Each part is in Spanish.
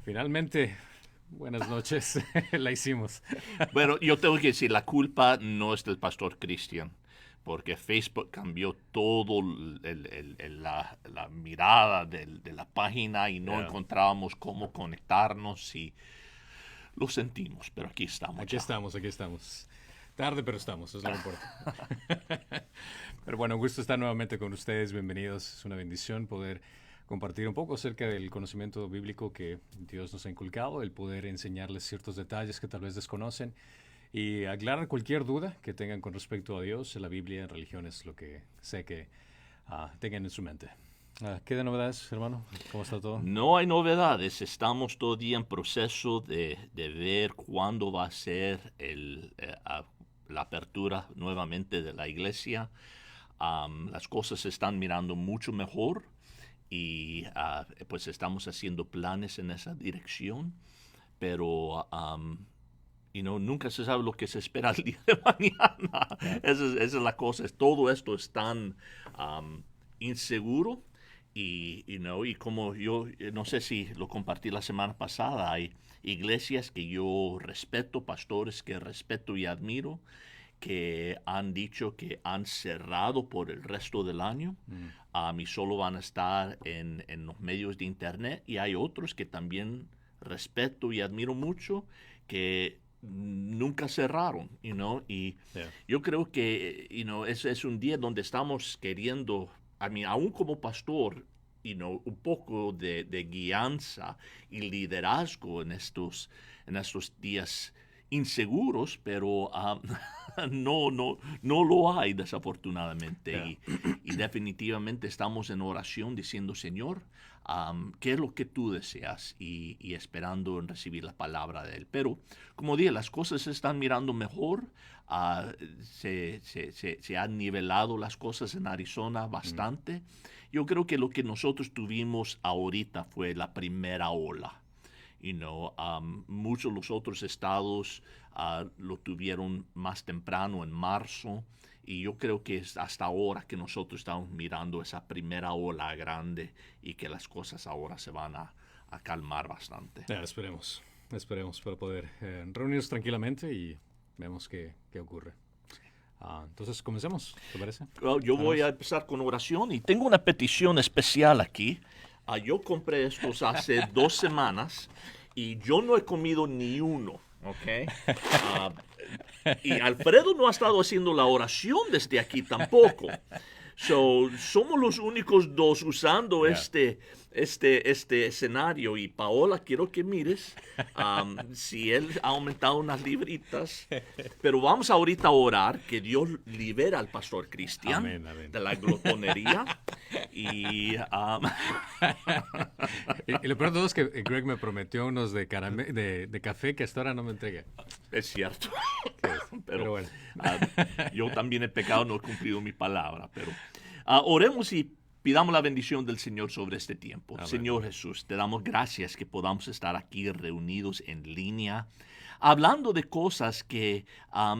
Finalmente, buenas noches, la hicimos. Bueno, yo tengo que decir, la culpa no es del pastor Cristian, porque Facebook cambió todo la mirada de la página y no Yeah. encontrábamos cómo conectarnos y lo sentimos, pero aquí estamos Aquí ya. estamos, aquí estamos. Tarde, pero estamos, es lo que importa. Pero bueno, un gusto estar nuevamente con ustedes, bienvenidos. Es una bendición poder compartir un poco acerca del conocimiento bíblico que Dios nos ha inculcado, el poder enseñarles ciertos detalles que tal vez desconocen y aclarar cualquier duda que tengan con respecto a Dios, la Biblia, religiones, lo que sé que tengan en su mente. ¿Qué de novedades, hermano? ¿Cómo está todo? No hay novedades, estamos todavía en proceso de ver cuándo va a ser la apertura nuevamente de la iglesia. Las cosas se están mirando mucho mejor y pues estamos haciendo planes en esa dirección, pero nunca se sabe lo que se espera el día de mañana. Yeah. Esa es la cosa, todo esto es tan inseguro y como yo no sé si lo compartí la semana pasada, hay iglesias que yo respeto, pastores que respeto y admiro, que han dicho que han cerrado por el resto del año y solo van a estar en los medios de internet, y hay otros que también respeto y admiro mucho que nunca cerraron, y Yeah. yo creo que es un día donde estamos queriendo, aún como pastor, un poco de guianza y liderazgo en estos días inseguros, pero no lo hay, desafortunadamente. Yeah. Y definitivamente estamos en oración diciendo, Señor, ¿qué es lo que tú deseas? Y esperando en recibir la palabra de Él. Pero, como dije, las cosas se están mirando mejor. Se han nivelado las cosas en Arizona bastante. Yo creo que lo que nosotros tuvimos ahorita fue la primera ola. Muchos de los otros estados lo tuvieron más temprano, en marzo, y yo creo que es hasta ahora que nosotros estamos mirando esa primera ola grande y que las cosas ahora se van a calmar bastante. Yeah, esperemos para poder reunirnos tranquilamente y vemos qué ocurre. Entonces, comencemos, ¿te parece? Well, yo voy a empezar con oración y tengo una petición especial aquí. Yo compré estos hace 2 semanas y yo no he comido ni uno, ¿ok? Ah, y Alfredo no ha estado haciendo la oración desde aquí tampoco. Somos los únicos dos usando Yeah. este escenario. Y Paola, quiero que mires si él ha aumentado unas libritas. Pero vamos ahorita a orar que Dios libera al pastor Cristian Amén, amén. de la glotonería. Y Y lo peor de todo es que Greg me prometió unos de café que hasta ahora no me entrega. es cierto. Pero Pero bueno. yo también he pecado, no he cumplido mi palabra. Pero oremos y pidamos la bendición del Señor sobre este tiempo. Amén. Señor Jesús, te damos gracias que podamos estar aquí reunidos en línea, hablando de cosas que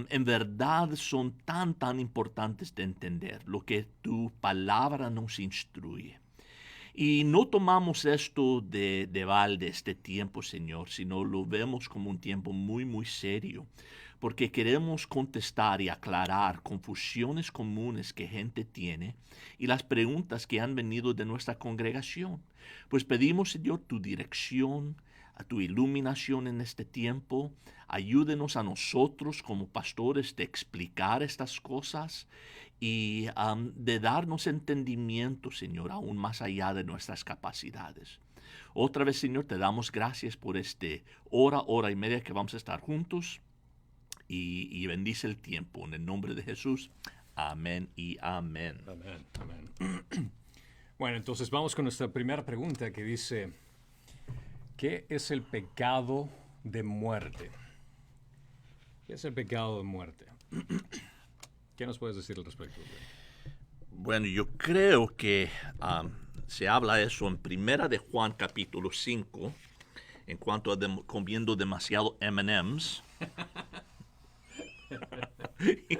en verdad son tan importantes de entender, lo que tu palabra nos instruye. Y no tomamos esto de balde este tiempo, Señor, sino lo vemos como un tiempo muy serio, porque queremos contestar y aclarar confusiones comunes que gente tiene y las preguntas que han venido de nuestra congregación. Pues pedimos, Señor, tu dirección, a tu iluminación en este tiempo. Ayúdenos a nosotros como pastores de explicar estas cosas y de darnos entendimiento, Señor, aún más allá de nuestras capacidades. Otra vez, Señor, te damos gracias por hora y media que vamos a estar juntos, y bendice el tiempo. En el nombre de Jesús, amén y amén. Amén, amén. Bueno, entonces vamos con nuestra primera pregunta que dice, ¿qué es el pecado de muerte? ¿Qué es el pecado de muerte? ¿Qué nos puedes decir al respecto, Greg? Bueno, yo creo que se habla eso en Primera de Juan capítulo 5, en cuanto a comiendo demasiado M&M's.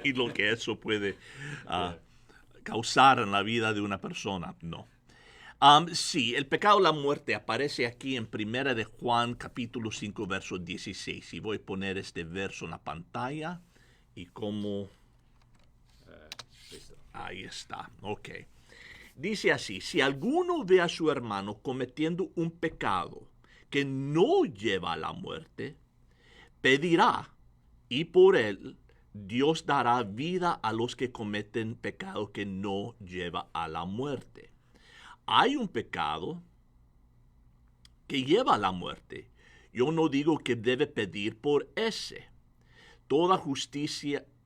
Y lo que eso puede causar en la vida de una persona. No. Sí, el pecado de la muerte aparece aquí en Primera de Juan, capítulo 5, verso 16. Y voy a poner este verso en la pantalla. Y como... Ahí está, ok. Dice así, si alguno ve a su hermano cometiendo un pecado que no lleva a la muerte, pedirá, y por él Dios dará vida a los que cometen pecado que no lleva a la muerte. Hay un pecado que lleva a la muerte. Yo no digo que debe pedir por ese. Toda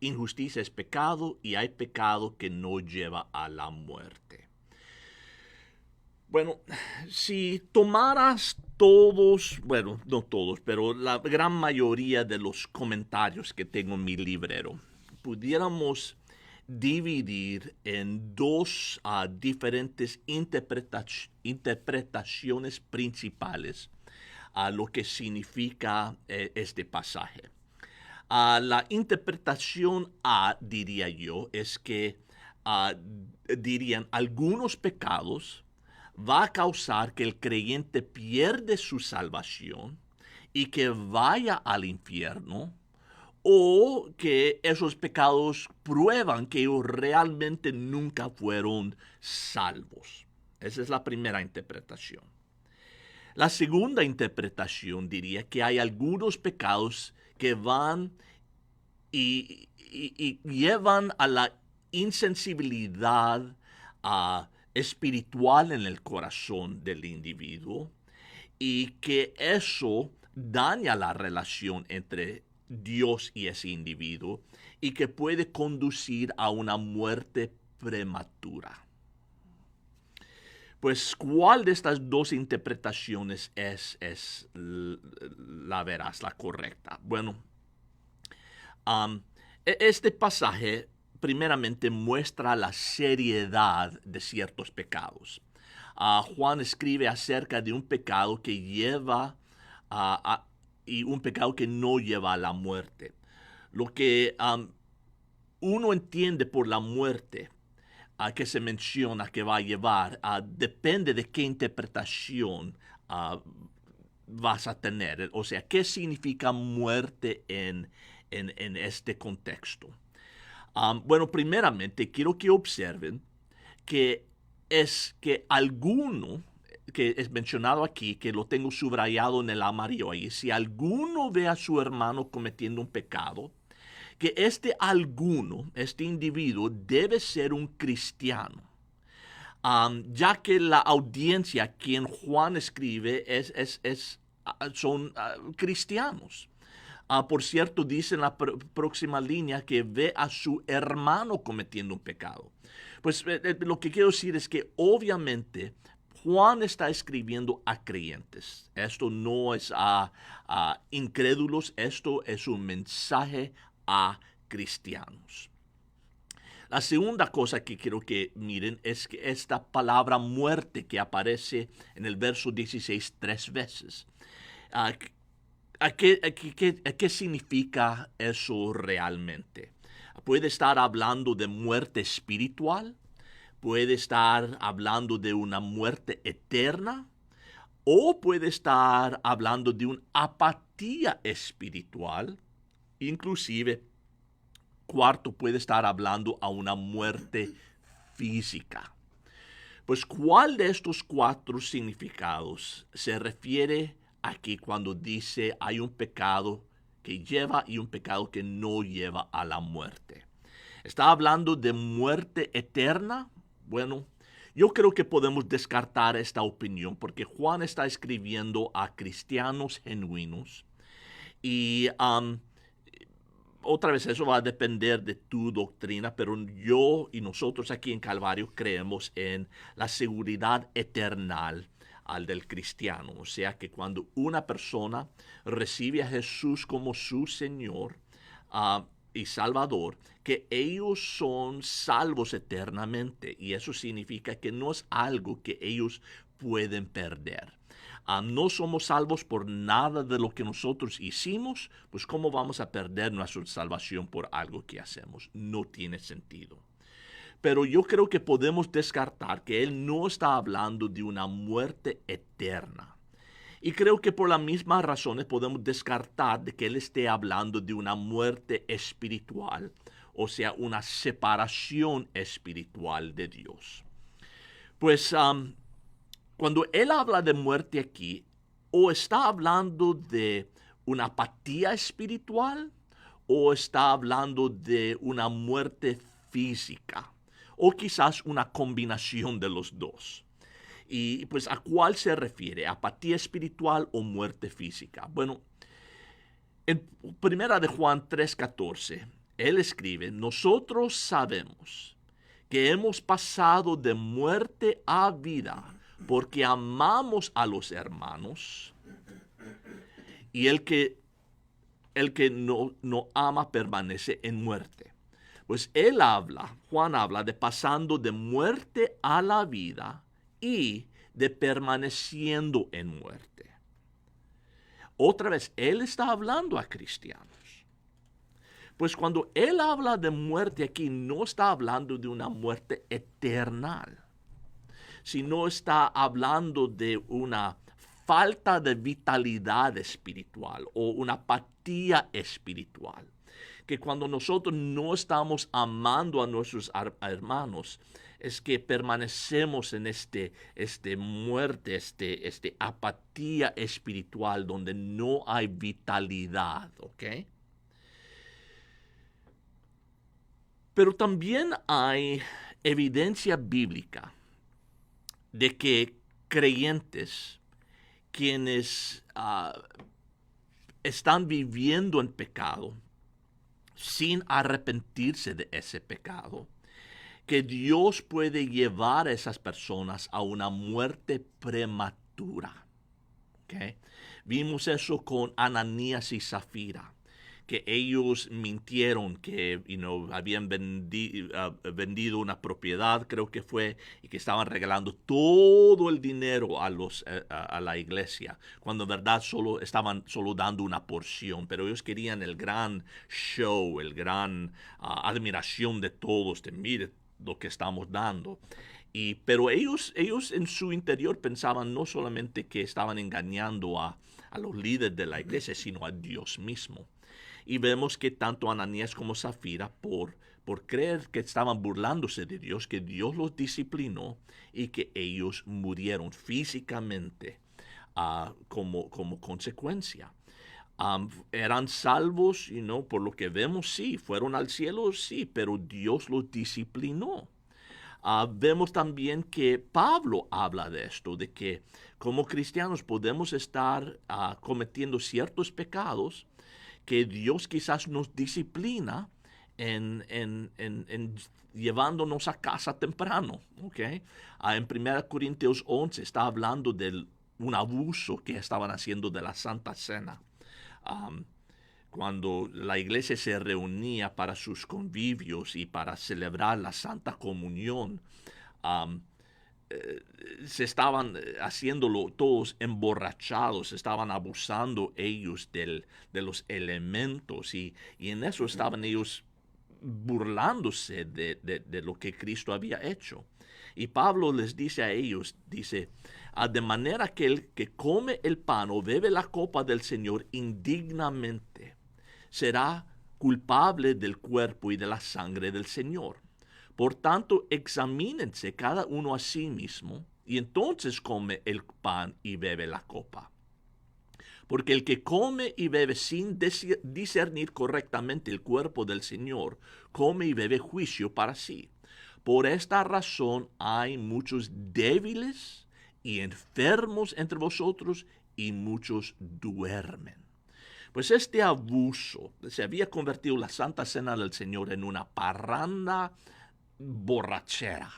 injusticia es pecado y hay pecado que no lleva a la muerte. Bueno, si tomaras todos, bueno, no todos, pero la gran mayoría de los comentarios que tengo en mi librero, pudiéramos dividir en dos diferentes interpretaciones principales a lo que significa este pasaje. La interpretación A, diría yo, es que dirían algunos pecados va a causar que el creyente pierde su salvación y que vaya al infierno, o que esos pecados prueban que ellos realmente nunca fueron salvos. Esa es la primera interpretación. La segunda interpretación diría que hay algunos pecados que van y llevan a la insensibilidad espiritual en el corazón del individuo, y que eso daña la relación entre Dios y ese individuo y que puede conducir a una muerte prematura. Pues, ¿cuál de estas dos interpretaciones es la veraz, la correcta? Bueno, este pasaje primeramente muestra la seriedad de ciertos pecados. Juan escribe acerca de un pecado que lleva y un pecado que no lleva a la muerte. Lo que uno entiende por la muerte que se menciona que va a llevar depende de qué interpretación vas a tener. O sea, ¿qué significa muerte en este contexto? Bueno, primeramente quiero que observen que es que alguno, que es mencionado aquí, que lo tengo subrayado en el amarillo ahí, si alguno ve a su hermano cometiendo un pecado, que este alguno, este individuo, debe ser un cristiano. Ya que la audiencia a quien Juan escribe son cristianos. Por cierto, dice en la próxima línea que ve a su hermano cometiendo un pecado. Pues lo que quiero decir es que obviamente Juan está escribiendo a creyentes. Esto no es a incrédulos, esto es un mensaje a cristianos. La segunda cosa que quiero que miren es que esta palabra muerte que aparece en el verso 16 3 veces. ¿Qué significa eso realmente? Puede estar hablando de muerte espiritual, puede estar hablando de una muerte eterna, o puede estar hablando de una apatía espiritual. Inclusive, cuarto, puede estar hablando a una muerte física. Pues, ¿cuál de estos cuatro significados se refiere aquí cuando dice hay un pecado que lleva y un pecado que no lleva a la muerte? ¿Está hablando de muerte eterna? Bueno, yo creo que podemos descartar esta opinión porque Juan está escribiendo a cristianos genuinos y otra vez eso va a depender de tu doctrina, pero yo y nosotros aquí en Calvario creemos en la seguridad eterna al del cristiano. O sea que cuando una persona recibe a Jesús como su Señor y Salvador, que ellos son salvos eternamente. Y eso significa que no es algo que ellos pueden perder. No somos salvos por nada de lo que nosotros hicimos, pues ¿cómo vamos a perder nuestra salvación por algo que hacemos? No tiene sentido. Pero yo creo que podemos descartar que él no está hablando de una muerte eterna. Y creo que por las mismas razones podemos descartar de que él esté hablando de una muerte espiritual, o sea, una separación espiritual de Dios. Pues cuando él habla de muerte aquí, o está hablando de una apatía espiritual, o está hablando de una muerte física, o quizás una combinación de los dos. Y pues, ¿a cuál se refiere? ¿Apatía espiritual o muerte física? Bueno, en primera de Juan 3:14, él escribe, nosotros sabemos que hemos pasado de muerte a vida porque amamos a los hermanos, y el que no ama permanece en muerte. Pues Juan habla de pasando de muerte a la vida y de permaneciendo en muerte. Otra vez, él está hablando a cristianos. Pues cuando él habla de muerte aquí, no está hablando de una muerte eterna, sino está hablando de una falta de vitalidad espiritual o una apatía espiritual. Que cuando nosotros no estamos amando a nuestros hermanos, es que permanecemos en muerte, apatía espiritual donde no hay vitalidad, ¿ok? Pero también hay evidencia bíblica de que creyentes quienes están viviendo en pecado sin arrepentirse de ese pecado, que Dios puede llevar a esas personas a una muerte prematura. ¿Okay? Vimos eso con Ananías y Zafira, que ellos mintieron que habían vendido una propiedad, creo que fue, y que estaban regalando todo el dinero a la iglesia, cuando en verdad estaban solo dando una porción, pero ellos querían el gran show, el gran admiración de todos, de mire lo que estamos dando. Pero ellos en su interior pensaban no solamente que estaban engañando a los líderes de la iglesia, sino a Dios mismo. Y vemos que tanto Ananías como Zafira, por creer que estaban burlándose de Dios, que Dios los disciplinó y que ellos murieron físicamente como consecuencia. Eran salvos, por lo que vemos, sí, fueron al cielo, sí, pero Dios los disciplinó. Vemos también que Pablo habla de esto, de que como cristianos podemos estar cometiendo ciertos pecados que Dios quizás nos disciplina en llevándonos a casa temprano. ¿Okay? En 1 Corintios 11 está hablando de un abuso que estaban haciendo de la Santa Cena. Cuando la iglesia se reunía para sus convivios y para celebrar la Santa Comunión, se estaban haciéndolo todos emborrachados, estaban abusando ellos de los elementos y en eso estaban ellos burlándose de lo que Cristo había hecho. Y Pablo les dice a ellos, dice, de manera que el que come el pan o bebe la copa del Señor indignamente será culpable del cuerpo y de la sangre del Señor. Por tanto, examínense cada uno a sí mismo, y entonces come el pan y bebe la copa. Porque el que come y bebe sin discernir correctamente el cuerpo del Señor, come y bebe juicio para sí. Por esta razón hay muchos débiles y enfermos entre vosotros, y muchos duermen. Pues este abuso se había convertido la Santa Cena del Señor en una parranda borrachera.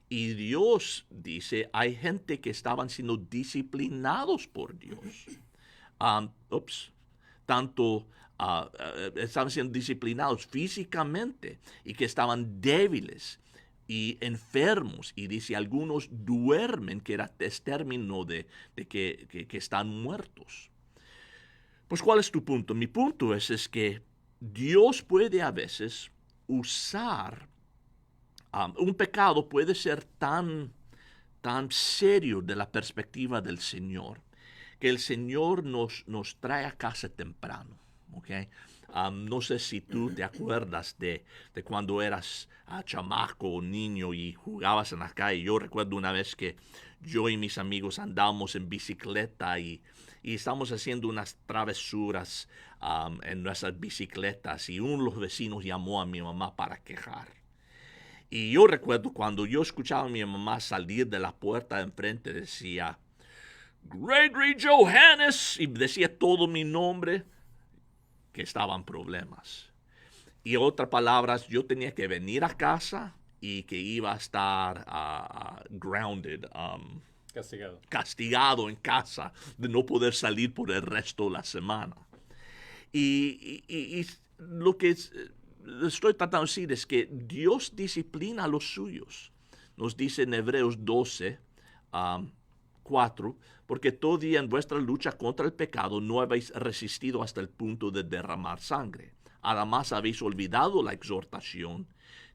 Y Dios dice, hay gente que estaban siendo disciplinados por Dios. Estaban siendo disciplinados físicamente y que estaban débiles y enfermos. Y dice, algunos duermen, que era término de que están muertos. Pues, ¿cuál es tu punto? Mi punto es que Dios puede a veces usar Un pecado puede ser tan serio de la perspectiva del Señor, que el Señor nos trae a casa temprano. ¿Ok? No sé si tú te acuerdas de cuando eras chamaco o niño y jugabas en la calle. Yo recuerdo una vez que yo y mis amigos andábamos en bicicleta y estábamos haciendo unas travesuras en nuestras bicicletas, y uno de los vecinos llamó a mi mamá para quejar. Y yo recuerdo cuando yo escuchaba a mi mamá salir de la puerta de enfrente, decía, Gregory Johannes, y decía todo mi nombre, que estaban problemas. Y otras palabras, yo tenía que venir a casa y que iba a estar grounded, Castigado. castigado en casa, de no poder salir por el resto de la semana. Y lo que estoy tratando de decir es que Dios disciplina a los suyos. Nos dice en Hebreos 12, 4, porque todavía en vuestra lucha contra el pecado no habéis resistido hasta el punto de derramar sangre. Además habéis olvidado la exhortación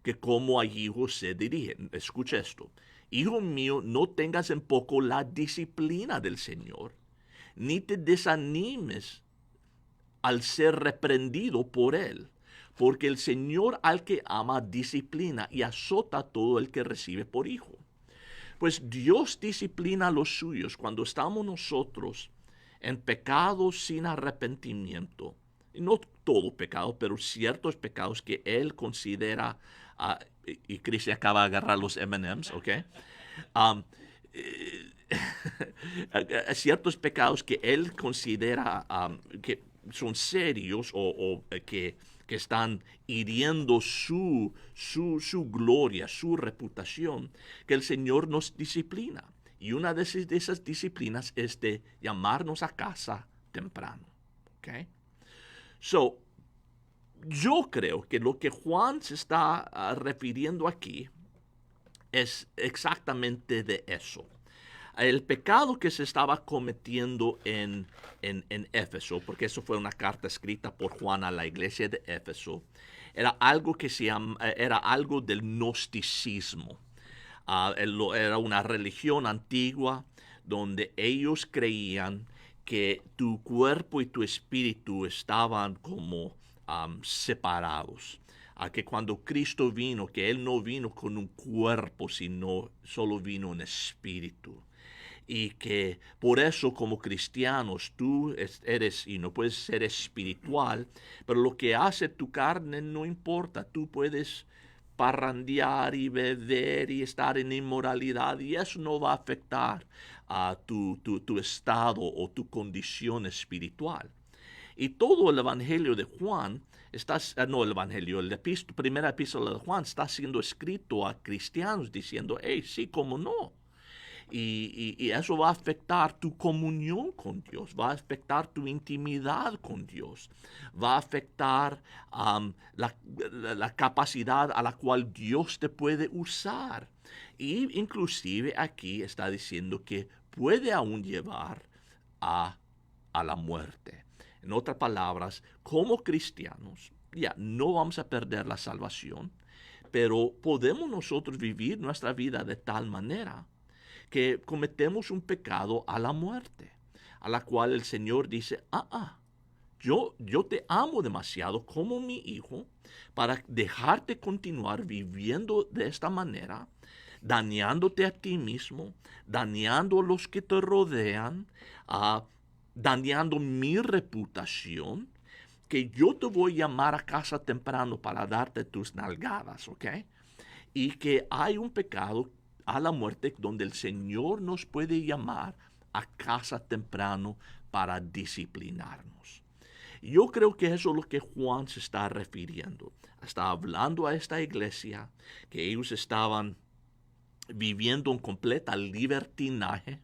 que como a hijos se dirigen. Escucha esto. Hijo mío, no tengas en poco la disciplina del Señor, ni te desanimes al ser reprendido por él, porque el Señor al que ama disciplina y azota a todo el que recibe por hijo. Pues Dios disciplina a los suyos cuando estamos nosotros en pecado sin arrepentimiento. Y no todo pecado, pero ciertos pecados que Él considera, y Chris acaba de agarrar los M&M's, ¿ok? Ciertos pecados que Él considera que son serios o que están hiriendo su gloria, su reputación, que el Señor nos disciplina. Y una de esas disciplinas es de llamarnos a casa temprano. ¿Okay? So, yo creo que lo que Juan se está refiriendo aquí es exactamente de eso. El pecado que se estaba cometiendo en Éfeso, porque eso fue una carta escrita por Juan a la iglesia de Éfeso, era algo que era algo del gnosticismo. Era una religión antigua donde ellos creían que tu cuerpo y tu espíritu estaban como separados. Que cuando Cristo vino, que Él no vino con un cuerpo, sino solo vino en espíritu. Y que por eso como cristianos tú eres y no puedes ser espiritual, pero lo que hace tu carne no importa. Tú puedes parrandear y beber y estar en inmoralidad, y eso no va a afectar a tu estado o tu condición espiritual. Y todo el evangelio de Juan primera epístola de Juan está siendo escrito a cristianos diciendo, hey, sí, cómo no. Y eso va a afectar tu comunión con Dios, va a afectar tu intimidad con Dios, va a afectar la capacidad a la cual Dios te puede usar. Y inclusive aquí está diciendo que puede aún llevar a la muerte. En otras palabras, como cristianos, ya no vamos a perder la salvación, pero podemos nosotros vivir nuestra vida de tal manera que cometemos un pecado a la muerte, a la cual el Señor dice, yo te amo demasiado como mi hijo para dejarte continuar viviendo de esta manera, dañándote a ti mismo, dañando a los que te rodean, dañando mi reputación, que yo te voy a llamar a casa temprano para darte tus nalgadas, ¿ok? Y que hay un pecado a la muerte donde el Señor nos puede llamar a casa temprano para disciplinarnos. Yo creo que eso es lo que Juan se está refiriendo. Está hablando a esta iglesia que ellos estaban viviendo en completa libertinaje,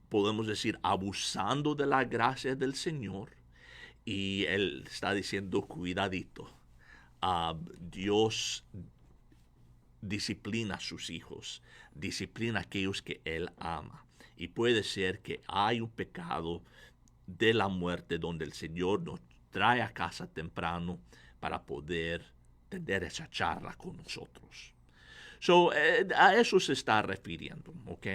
podemos decir, abusando de la gracia del Señor. Y él está diciendo, cuidadito, Dios disciplina a sus hijos, disciplina a aquellos que Él ama. Y puede ser que hay un pecado de la muerte donde el Señor nos trae a casa temprano para poder tener esa charla con nosotros. A eso se está refiriendo, ¿ok?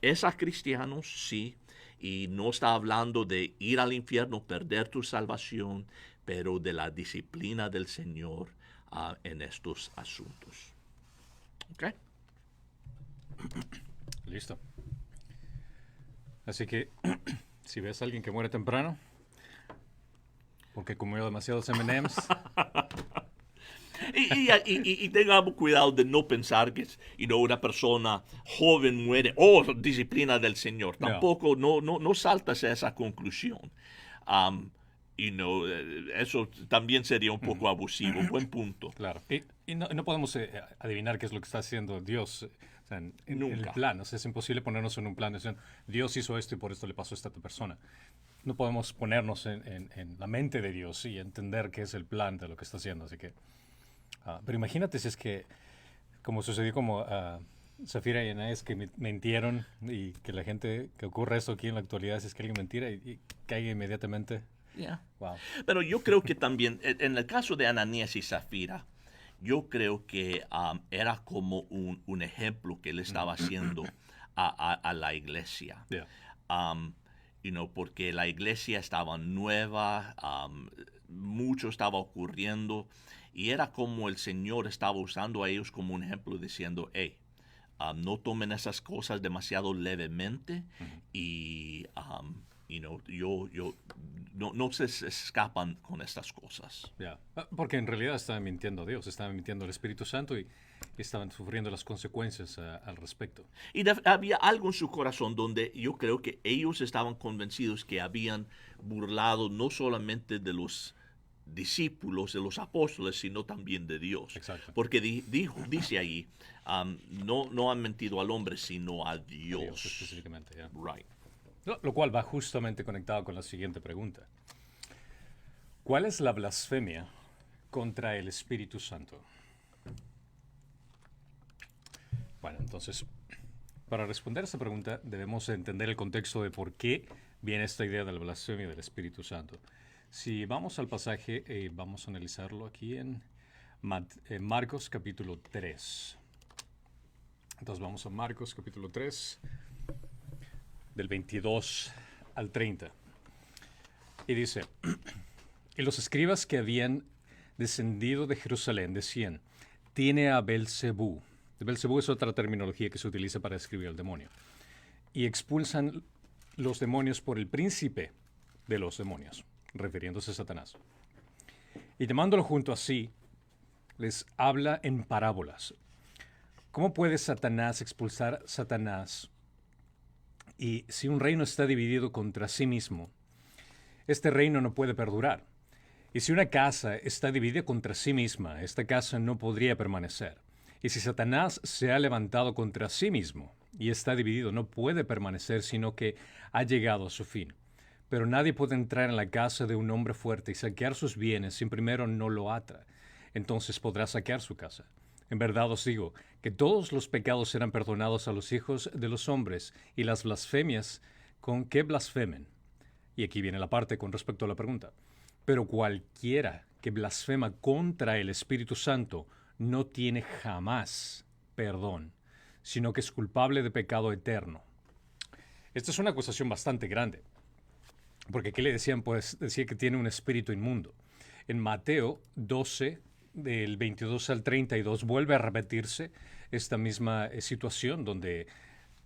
Es a cristianos, sí, y no está hablando de ir al infierno, perder tu salvación, pero de la disciplina del Señor en estos asuntos. ¿Ok? Listo. Así que, si ves a alguien que muere temprano, porque comió demasiados M&M's, Y tengamos cuidado de no pensar que una persona joven muere, disciplina del Señor. No. Tampoco, no saltas a esa conclusión. Eso también sería un poco abusivo. Buen punto. claro. Y no podemos adivinar qué es lo que está haciendo Dios. O sea, en el Nunca. plan. O sea, es imposible ponernos en un plan de decir, Dios hizo esto y por esto le pasó a esta persona. No podemos ponernos en la mente de Dios y entender qué es el plan de lo que está haciendo. Así que, pero imagínate si es que, como sucedió como Zafira y Anais, que mintieron y que la gente, que ocurre eso aquí en la actualidad, si es que alguien mentira y caiga inmediatamente. Yeah. Wow. Pero yo creo que también, en el caso de Ananías y Zafira, yo creo que era como un ejemplo que él estaba haciendo a la iglesia. Yeah. Porque la iglesia estaba nueva, mucho estaba ocurriendo, y era como el Señor estaba usando a ellos como un ejemplo, diciendo, hey, no tomen esas cosas demasiado levemente, y no se escapan con estas cosas. Yeah. Porque en realidad estaban mintiendo a Dios, estaban mintiendo al Espíritu Santo y estaban sufriendo las consecuencias al respecto. Y había algo en su corazón donde yo creo que ellos estaban convencidos que habían burlado no solamente de los discípulos, de los apóstoles, sino también de Dios. Exacto. Porque dice ahí, no han mentido al hombre, sino a Dios. Dios específicamente, yeah. Right. Lo cual va justamente conectado con la siguiente pregunta. ¿Cuál es la blasfemia contra el Espíritu Santo? Bueno, entonces, para responder a esta pregunta debemos entender el contexto de por qué viene esta idea de la blasfemia del Espíritu Santo. Si vamos al pasaje, vamos a analizarlo aquí en Marcos capítulo 3. Entonces vamos a Marcos capítulo 3, del 22 al 30. Y dice, y los escribas que habían descendido de Jerusalén decían, tiene a Belcebú. Belcebú es otra terminología que se utiliza para describir al demonio. Y expulsan los demonios por el príncipe de los demonios, refiriéndose a Satanás. Y llamándolo junto a sí, les habla en parábolas. ¿Cómo puede Satanás expulsar Satanás? Y si un reino está dividido contra sí mismo, este reino no puede perdurar. Y si una casa está dividida contra sí misma, esta casa no podría permanecer. Y si Satanás se ha levantado contra sí mismo y está dividido, no puede permanecer, sino que ha llegado a su fin. Pero nadie puede entrar en la casa de un hombre fuerte y saquear sus bienes sin primero no lo ata. Entonces podrá saquear su casa. En verdad os digo que todos los pecados serán perdonados a los hijos de los hombres y las blasfemias con que blasfemen. Y aquí viene la parte con respecto a la pregunta. Pero cualquiera que blasfema contra el Espíritu Santo no tiene jamás perdón, sino que es culpable de pecado eterno. Esta es una acusación bastante grande, porque ¿qué le decían? Pues decía que tiene un espíritu inmundo. En Mateo 12, del 22 al 32, vuelve a repetirse esta misma situación, donde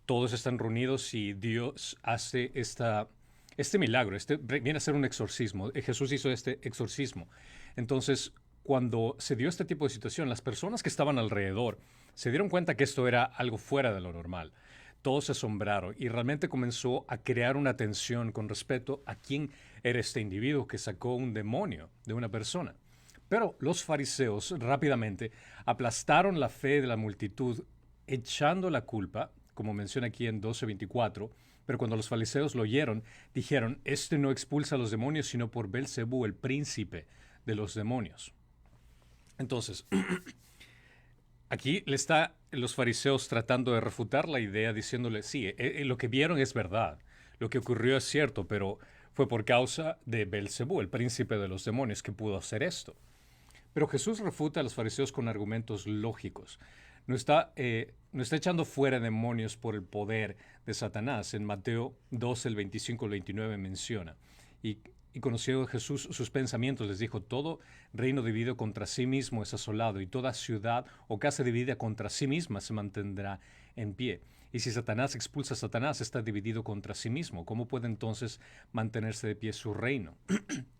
todos están reunidos y Dios hace este milagro, viene a ser un exorcismo. Jesús hizo este exorcismo. Entonces, cuando se dio este tipo de situación, las personas que estaban alrededor se dieron cuenta que esto era algo fuera de lo normal. Todos se asombraron y realmente comenzó a crear una tensión con respecto a quién era este individuo que sacó un demonio de una persona. Pero los fariseos rápidamente aplastaron la fe de la multitud, echando la culpa, como menciona aquí en 12:24, pero cuando los fariseos lo oyeron, dijeron, este no expulsa a los demonios, sino por Belcebú, el príncipe de los demonios. Entonces, aquí le está los fariseos tratando de refutar la idea, diciéndole, sí, lo que vieron es verdad, lo que ocurrió es cierto, pero fue por causa de Belcebú, el príncipe de los demonios, que pudo hacer esto. Pero Jesús refuta a los fariseos con argumentos lógicos. No está echando fuera demonios por el poder de Satanás. En Mateo 12, el 25 al 29 menciona. Y conociendo Jesús sus pensamientos, les dijo: todo reino dividido contra sí mismo es asolado, y toda ciudad o casa dividida contra sí misma se mantendrá en pie. Y si Satanás expulsa a Satanás, está dividido contra sí mismo. ¿Cómo puede entonces mantenerse de pie su reino?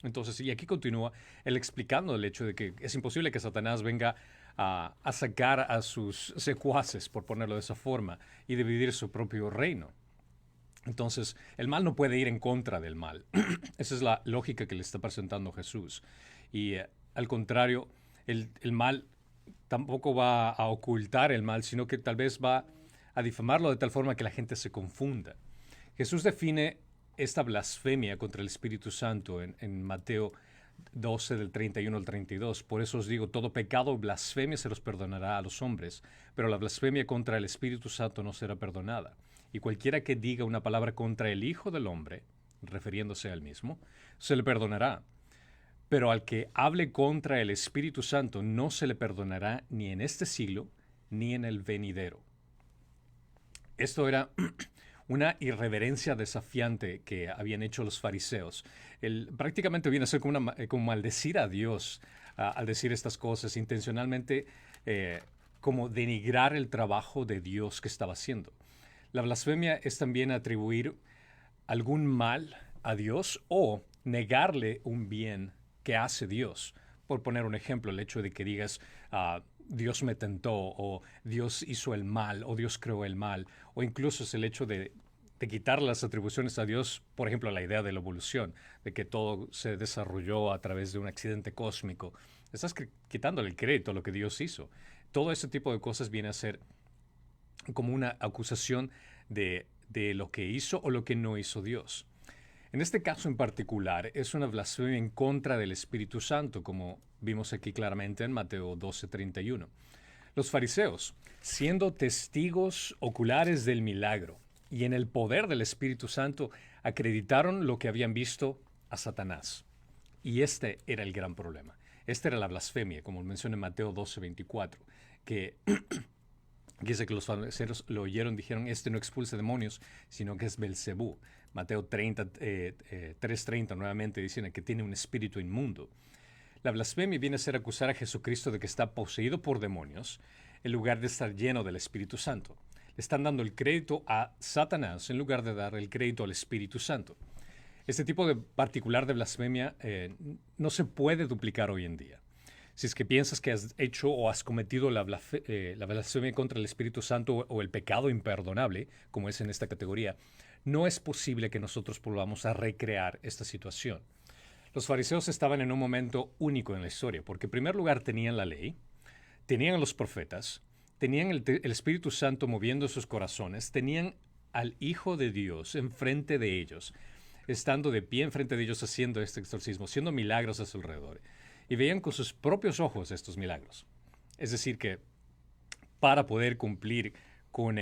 Entonces, y aquí continúa él explicando el hecho de que es imposible que Satanás venga a sacar a sus secuaces, por ponerlo de esa forma, y dividir su propio reino. Entonces, el mal no puede ir en contra del mal. Esa es la lógica que le está presentando Jesús. Y al contrario, el mal tampoco va a ocultar el mal, sino que tal vez va a difamarlo de tal forma que la gente se confunda. Jesús define esta blasfemia contra el Espíritu Santo en Mateo 12, del 31 al 32. Por eso os digo, todo pecado o blasfemia se los perdonará a los hombres, pero la blasfemia contra el Espíritu Santo no será perdonada. Y cualquiera que diga una palabra contra el Hijo del Hombre, refiriéndose al mismo, se le perdonará. Pero al que hable contra el Espíritu Santo no se le perdonará ni en este siglo ni en el venidero. Esto era una irreverencia desafiante que habían hecho los fariseos. Prácticamente viene a ser como maldecir a Dios al decir estas cosas, intencionalmente como denigrar el trabajo de Dios que estaba haciendo. La blasfemia es también atribuir algún mal a Dios o negarle un bien que hace Dios. Por poner un ejemplo, el hecho de que digas Dios me tentó, o Dios hizo el mal, o Dios creó el mal, o incluso es el hecho de quitar las atribuciones a Dios, por ejemplo, la idea de la evolución, de que todo se desarrolló a través de un accidente cósmico. Estás quitándole el crédito a lo que Dios hizo. Todo ese tipo de cosas viene a ser como una acusación de lo que hizo o lo que no hizo Dios. En este caso en particular es una blasfemia en contra del Espíritu Santo, como vimos aquí claramente en Mateo 12:31. Los fariseos, siendo testigos oculares del milagro y en el poder del Espíritu Santo, acreditaron lo que habían visto a Satanás. Y este era el gran problema. Esta era la blasfemia, como menciona en Mateo 12:24, que dice que los fariseos lo oyeron, dijeron: este no expulsa demonios, sino que es Belcebú. Mateo 3:30 nuevamente dicen que tiene un espíritu inmundo. La blasfemia viene a ser acusar a Jesucristo de que está poseído por demonios en lugar de estar lleno del Espíritu Santo. Le están dando el crédito a Satanás en lugar de dar el crédito al Espíritu Santo. Este tipo de particular de blasfemia no se puede duplicar hoy en día. Si es que piensas que has hecho o has cometido la blasfemia contra el Espíritu Santo o el pecado imperdonable, como es en esta categoría, no es posible que nosotros volvamos a recrear esta situación. Los fariseos estaban en un momento único en la historia, porque en primer lugar tenían la ley, tenían a los profetas, tenían el Espíritu Santo moviendo sus corazones, tenían al Hijo de Dios enfrente de ellos, estando de pie enfrente de ellos haciendo este exorcismo, haciendo milagros a su alrededor. Y veían con sus propios ojos estos milagros. Es decir, que para poder cumplir con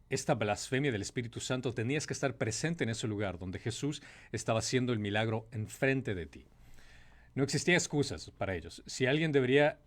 esta blasfemia del Espíritu Santo, tenías que estar presente en ese lugar donde Jesús estaba haciendo el milagro enfrente de ti. No existían excusas para ellos. Si alguien debería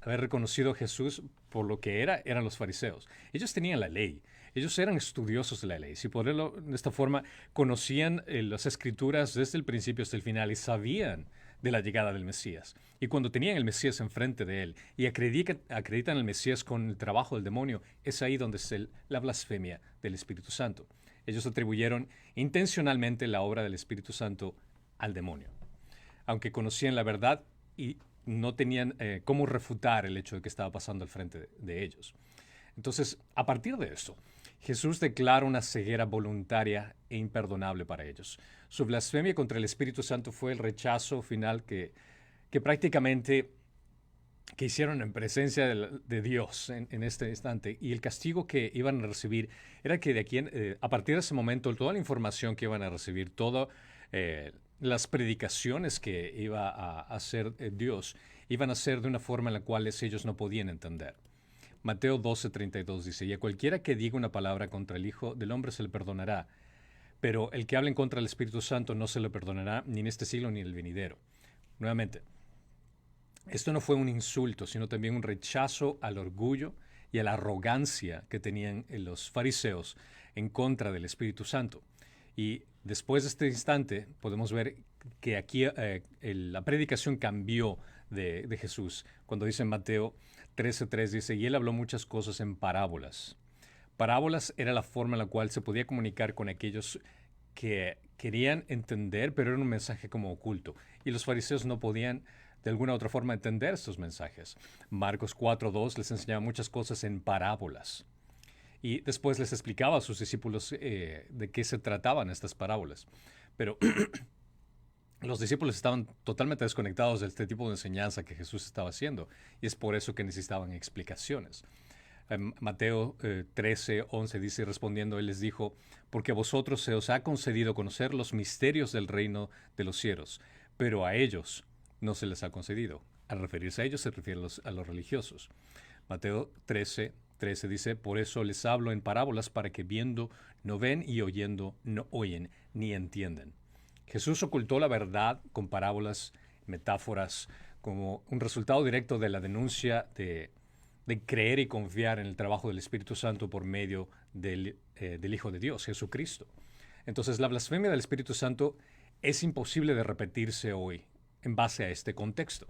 haber reconocido a Jesús por lo que era, eran los fariseos. Ellos tenían la ley. Ellos eran estudiosos de la ley. Si ponerlo de esta forma, conocían las Escrituras desde el principio hasta el final y sabían de la llegada del Mesías. Y cuando tenían el Mesías enfrente de él y acreditan al Mesías con el trabajo del demonio, es ahí donde es la blasfemia del Espíritu Santo. Ellos atribuyeron intencionalmente la obra del Espíritu Santo al demonio, aunque conocían la verdad y no tenían cómo refutar el hecho de que estaba pasando al frente de ellos. Entonces, a partir de esto, Jesús declara una ceguera voluntaria e imperdonable para ellos. Su blasfemia contra el Espíritu Santo fue el rechazo final que prácticamente que hicieron en presencia de Dios en este instante. Y el castigo que iban a recibir era que de aquí, a partir de ese momento, toda la información que iban a recibir, todas las predicaciones que iba a hacer Dios, iban a ser de una forma en la cual ellos no podían entender. Mateo 12:32 dice: y a cualquiera que diga una palabra contra el Hijo del Hombre se le perdonará, pero el que hable en contra del Espíritu Santo no se le perdonará ni en este siglo ni en el venidero. Nuevamente, Esto no fue un insulto, sino también un rechazo al orgullo y a la arrogancia que tenían los fariseos en contra del Espíritu Santo. Y después de este instante podemos ver que aquí la predicación cambió de Jesús. Cuando dice en Mateo 13:3, dice, y él habló muchas cosas en parábolas. Parábolas era la forma en la cual se podía comunicar con aquellos que querían entender, pero era un mensaje como oculto. Y los fariseos no podían de alguna u otra forma entender estos mensajes. Marcos 4:2 les enseñaba muchas cosas en parábolas. Y después les explicaba a sus discípulos de qué se trataban estas parábolas. Pero los discípulos estaban totalmente desconectados de este tipo de enseñanza que Jesús estaba haciendo. Y es por eso que necesitaban explicaciones. Mateo 13:11 dice, respondiendo, él les dijo, porque a vosotros se os ha concedido conocer los misterios del reino de los cielos, pero a ellos no se les ha concedido. Al referirse a ellos se refiere a los religiosos. Mateo 13:13 dice, por eso les hablo en parábolas para que viendo no ven y oyendo no oyen ni entienden. Jesús ocultó la verdad con parábolas, metáforas, como un resultado directo de la denuncia de creer y confiar en el trabajo del Espíritu Santo por medio del Hijo de Dios, Jesucristo. Entonces, la blasfemia del Espíritu Santo es imposible de repetirse hoy en base a este contexto.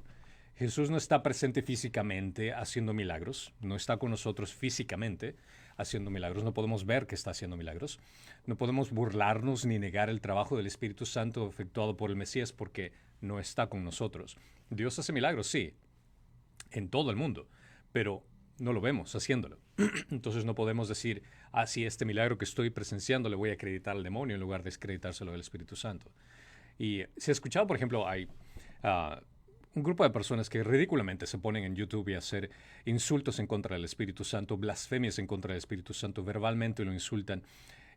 Jesús no está presente físicamente haciendo milagros, no está con nosotros físicamente haciendo milagros, no podemos ver que está haciendo milagros, no podemos burlarnos ni negar el trabajo del Espíritu Santo efectuado por el Mesías porque no está con nosotros. Dios hace milagros, sí, en todo el mundo, pero no lo vemos haciéndolo. Entonces no podemos decir, sí, este milagro que estoy presenciando le voy a acreditar al demonio en lugar de acreditárselo al Espíritu Santo. Y se ha escuchado, por ejemplo, hay un grupo de personas que ridículamente se ponen en YouTube y hacer insultos en contra del Espíritu Santo, blasfemias en contra del Espíritu Santo, verbalmente lo insultan.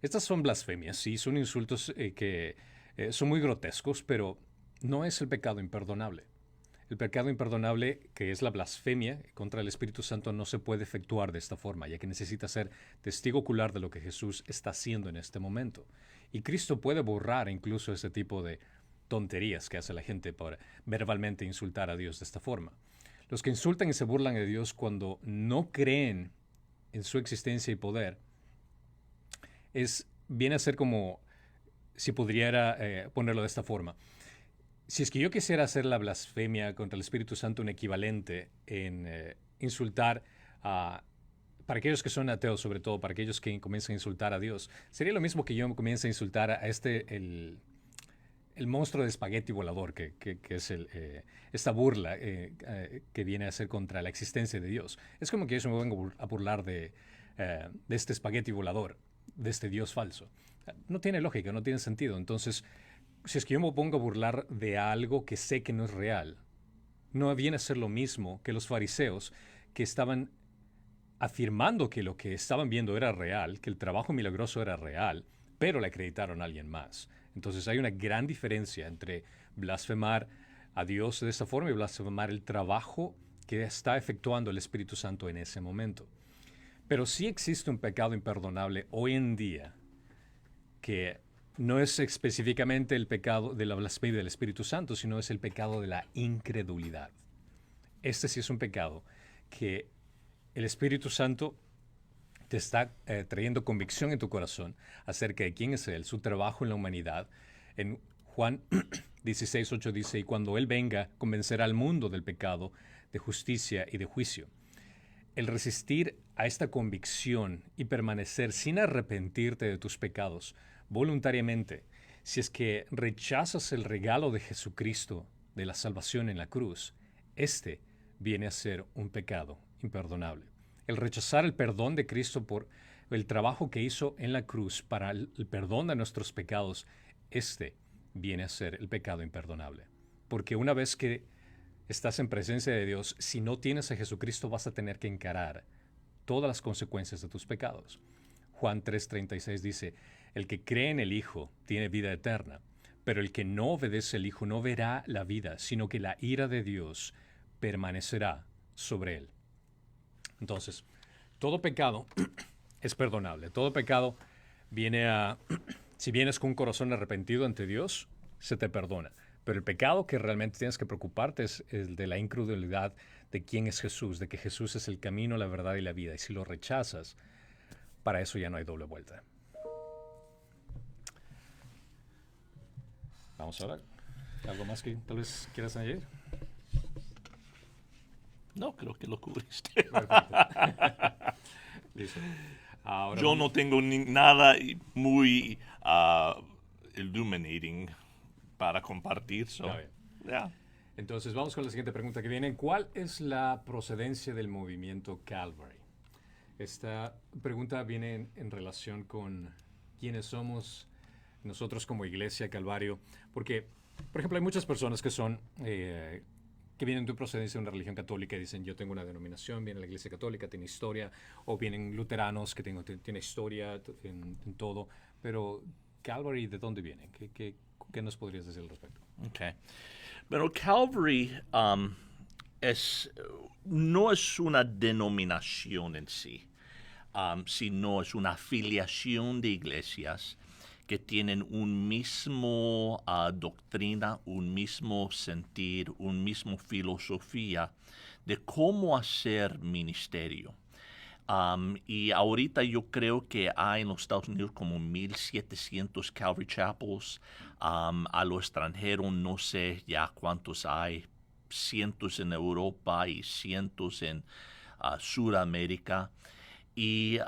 Estas son blasfemias, sí, son insultos que son muy grotescos, pero no es el pecado imperdonable. El pecado imperdonable, que es la blasfemia contra el Espíritu Santo, no se puede efectuar de esta forma, ya que necesita ser testigo ocular de lo que Jesús está haciendo en este momento. Y Cristo puede borrar incluso ese tipo de tonterías que hace la gente para verbalmente insultar a Dios de esta forma. Los que insultan y se burlan de Dios cuando no creen en su existencia y poder, viene a ser como, si pudiera ponerlo de esta forma, si es que yo quisiera hacer la blasfemia contra el Espíritu Santo un equivalente en insultar para aquellos que son ateos, sobre todo, para aquellos que comienzan a insultar a Dios, sería lo mismo que yo comience a insultar a el monstruo de espagueti volador, que es esta burla que viene a ser contra la existencia de Dios. Es como que yo me vengo a burlar de este espagueti volador, de este Dios falso. No tiene lógica, no tiene sentido. Entonces, si es que yo me pongo a burlar de algo que sé que no es real, no viene a ser lo mismo que los fariseos que estaban afirmando que lo que estaban viendo era real, que el trabajo milagroso era real, pero le acreditaron a alguien más. Entonces hay una gran diferencia entre blasfemar a Dios de esta forma y blasfemar el trabajo que está efectuando el Espíritu Santo en ese momento. Pero sí existe un pecado imperdonable hoy en día que no es específicamente el pecado de la blasfemia del Espíritu Santo, sino es el pecado de la incredulidad. Este sí es un pecado que el Espíritu Santo te está trayendo convicción en tu corazón acerca de quién es Él, su trabajo en la humanidad. En Juan 16:8 dice, y cuando Él venga, convencerá al mundo del pecado, de justicia y de juicio. El resistir a esta convicción y permanecer sin arrepentirte de tus pecados voluntariamente, si es que rechazas el regalo de Jesucristo de la salvación en la cruz, este viene a ser un pecado imperdonable. El rechazar el perdón de Cristo por el trabajo que hizo en la cruz para el perdón de nuestros pecados, este viene a ser el pecado imperdonable. Porque una vez que estás en presencia de Dios, si no tienes a Jesucristo vas a tener que encarar todas las consecuencias de tus pecados. Juan 3:36 dice, el que cree en el Hijo tiene vida eterna, pero el que no obedece al Hijo no verá la vida, sino que la ira de Dios permanecerá sobre él. Entonces, todo pecado es perdonable. Todo pecado viene si vienes con un corazón arrepentido ante Dios, se te perdona. Pero el pecado que realmente tienes que preocuparte es el de la incredulidad de quién es Jesús, de que Jesús es el camino, la verdad y la vida. Y si lo rechazas, para eso ya no hay doble vuelta. Vamos ahora. ¿Algo más que tal vez quieras añadir? No, creo que lo cubriste. Perfecto. Listo. Ahora Yo no tengo nada muy illuminating para compartir. Está bien. Yeah. Entonces vamos con la siguiente pregunta que viene. ¿Cuál es la procedencia del movimiento Calvary? Esta pregunta viene en relación con quiénes somos nosotros como Iglesia Calvario. Porque, por ejemplo, hay muchas personas que son que vienen de procedencia de una religión católica y dicen, yo tengo una denominación, viene la Iglesia Católica, tiene historia, o vienen luteranos que tiene historia en todo, pero Calvary, ¿de dónde viene? ¿Qué nos podrías decir al respecto? Okay. Pero Calvary no es una denominación en sí, sino es una afiliación de iglesias que tienen un mismo doctrina, un mismo sentir, un mismo filosofía de cómo hacer ministerio. Y ahorita yo creo que hay en los Estados Unidos como 1,700 Calvary Chapels. A lo extranjero no sé ya cuántos hay, cientos en Europa y cientos en Sudamérica. Y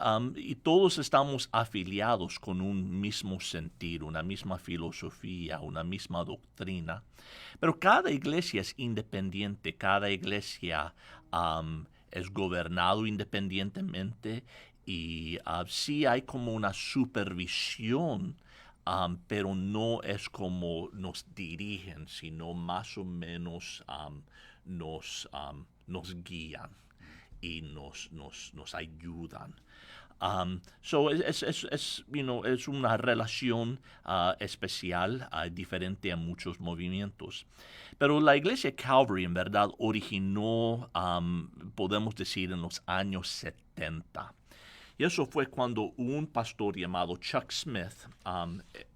todos estamos afiliados con un mismo sentir, una misma filosofía, una misma doctrina. Pero cada iglesia es independiente, cada iglesia es gobernado independientemente y sí hay como una supervisión, pero no es como nos dirigen, sino más o menos nos guían y nos ayudan. Es una relación especial, diferente a muchos movimientos. Pero la iglesia Calvary en verdad originó, podemos decir, en los años 70. Y eso fue cuando un pastor llamado Chuck Smith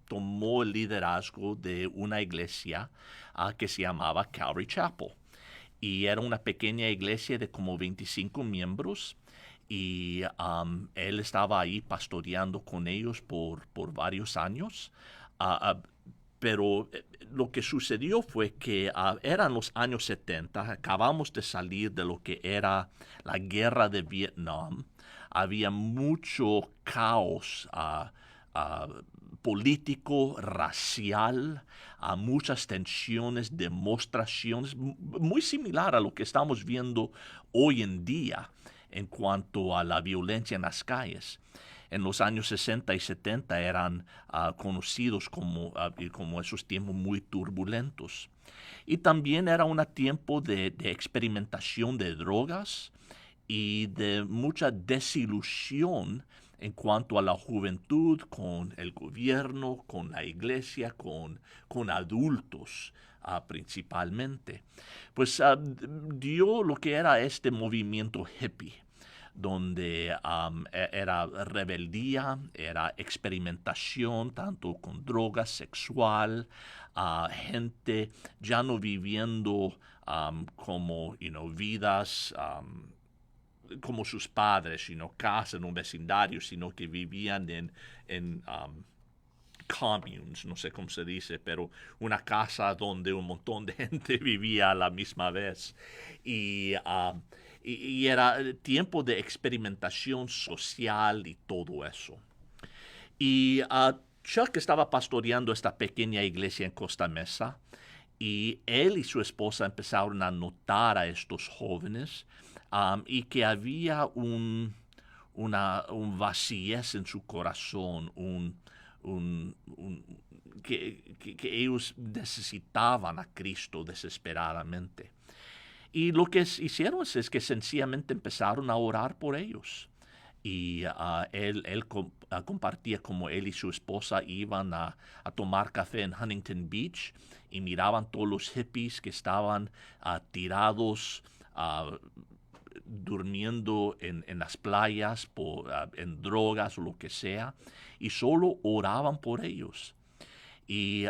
tomó el liderazgo de una iglesia que se llamaba Calvary Chapel. Y era una pequeña iglesia de como 25 miembros. Y él estaba ahí pastoreando con ellos por varios años. Pero lo que sucedió fue que eran los años 70, acabamos de salir de lo que era la guerra de Vietnam. Había mucho caos político, racial, muchas tensiones, demostraciones, muy similar a lo que estamos viendo hoy en día en cuanto a la violencia en las calles. En los años 60 y 70 eran conocidos como esos tiempos muy turbulentos. Y también era un tiempo de experimentación de drogas y de mucha desilusión en cuanto a la juventud con el gobierno, con la iglesia, con adultos principalmente. Pues dio lo que era este movimiento hippie, donde era rebeldía, era experimentación, tanto con drogas, sexual, gente ya no viviendo como vidas como sus padres, casa en un vecindario, sino que vivían en communes, no sé cómo se dice, pero una casa donde un montón de gente vivía a la misma vez. Y era tiempo de experimentación social y todo eso. Y Chuck estaba pastoreando esta pequeña iglesia en Costa Mesa y él y su esposa empezaron a notar a estos jóvenes y que había un vacíez en su corazón, que ellos necesitaban a Cristo desesperadamente. Y lo que hicieron es que sencillamente empezaron a orar por ellos. Y él compartía como él y su esposa iban a tomar café en Huntington Beach y miraban todos los hippies que estaban tirados, durmiendo en las playas, en drogas o lo que sea, y solo oraban por ellos. Y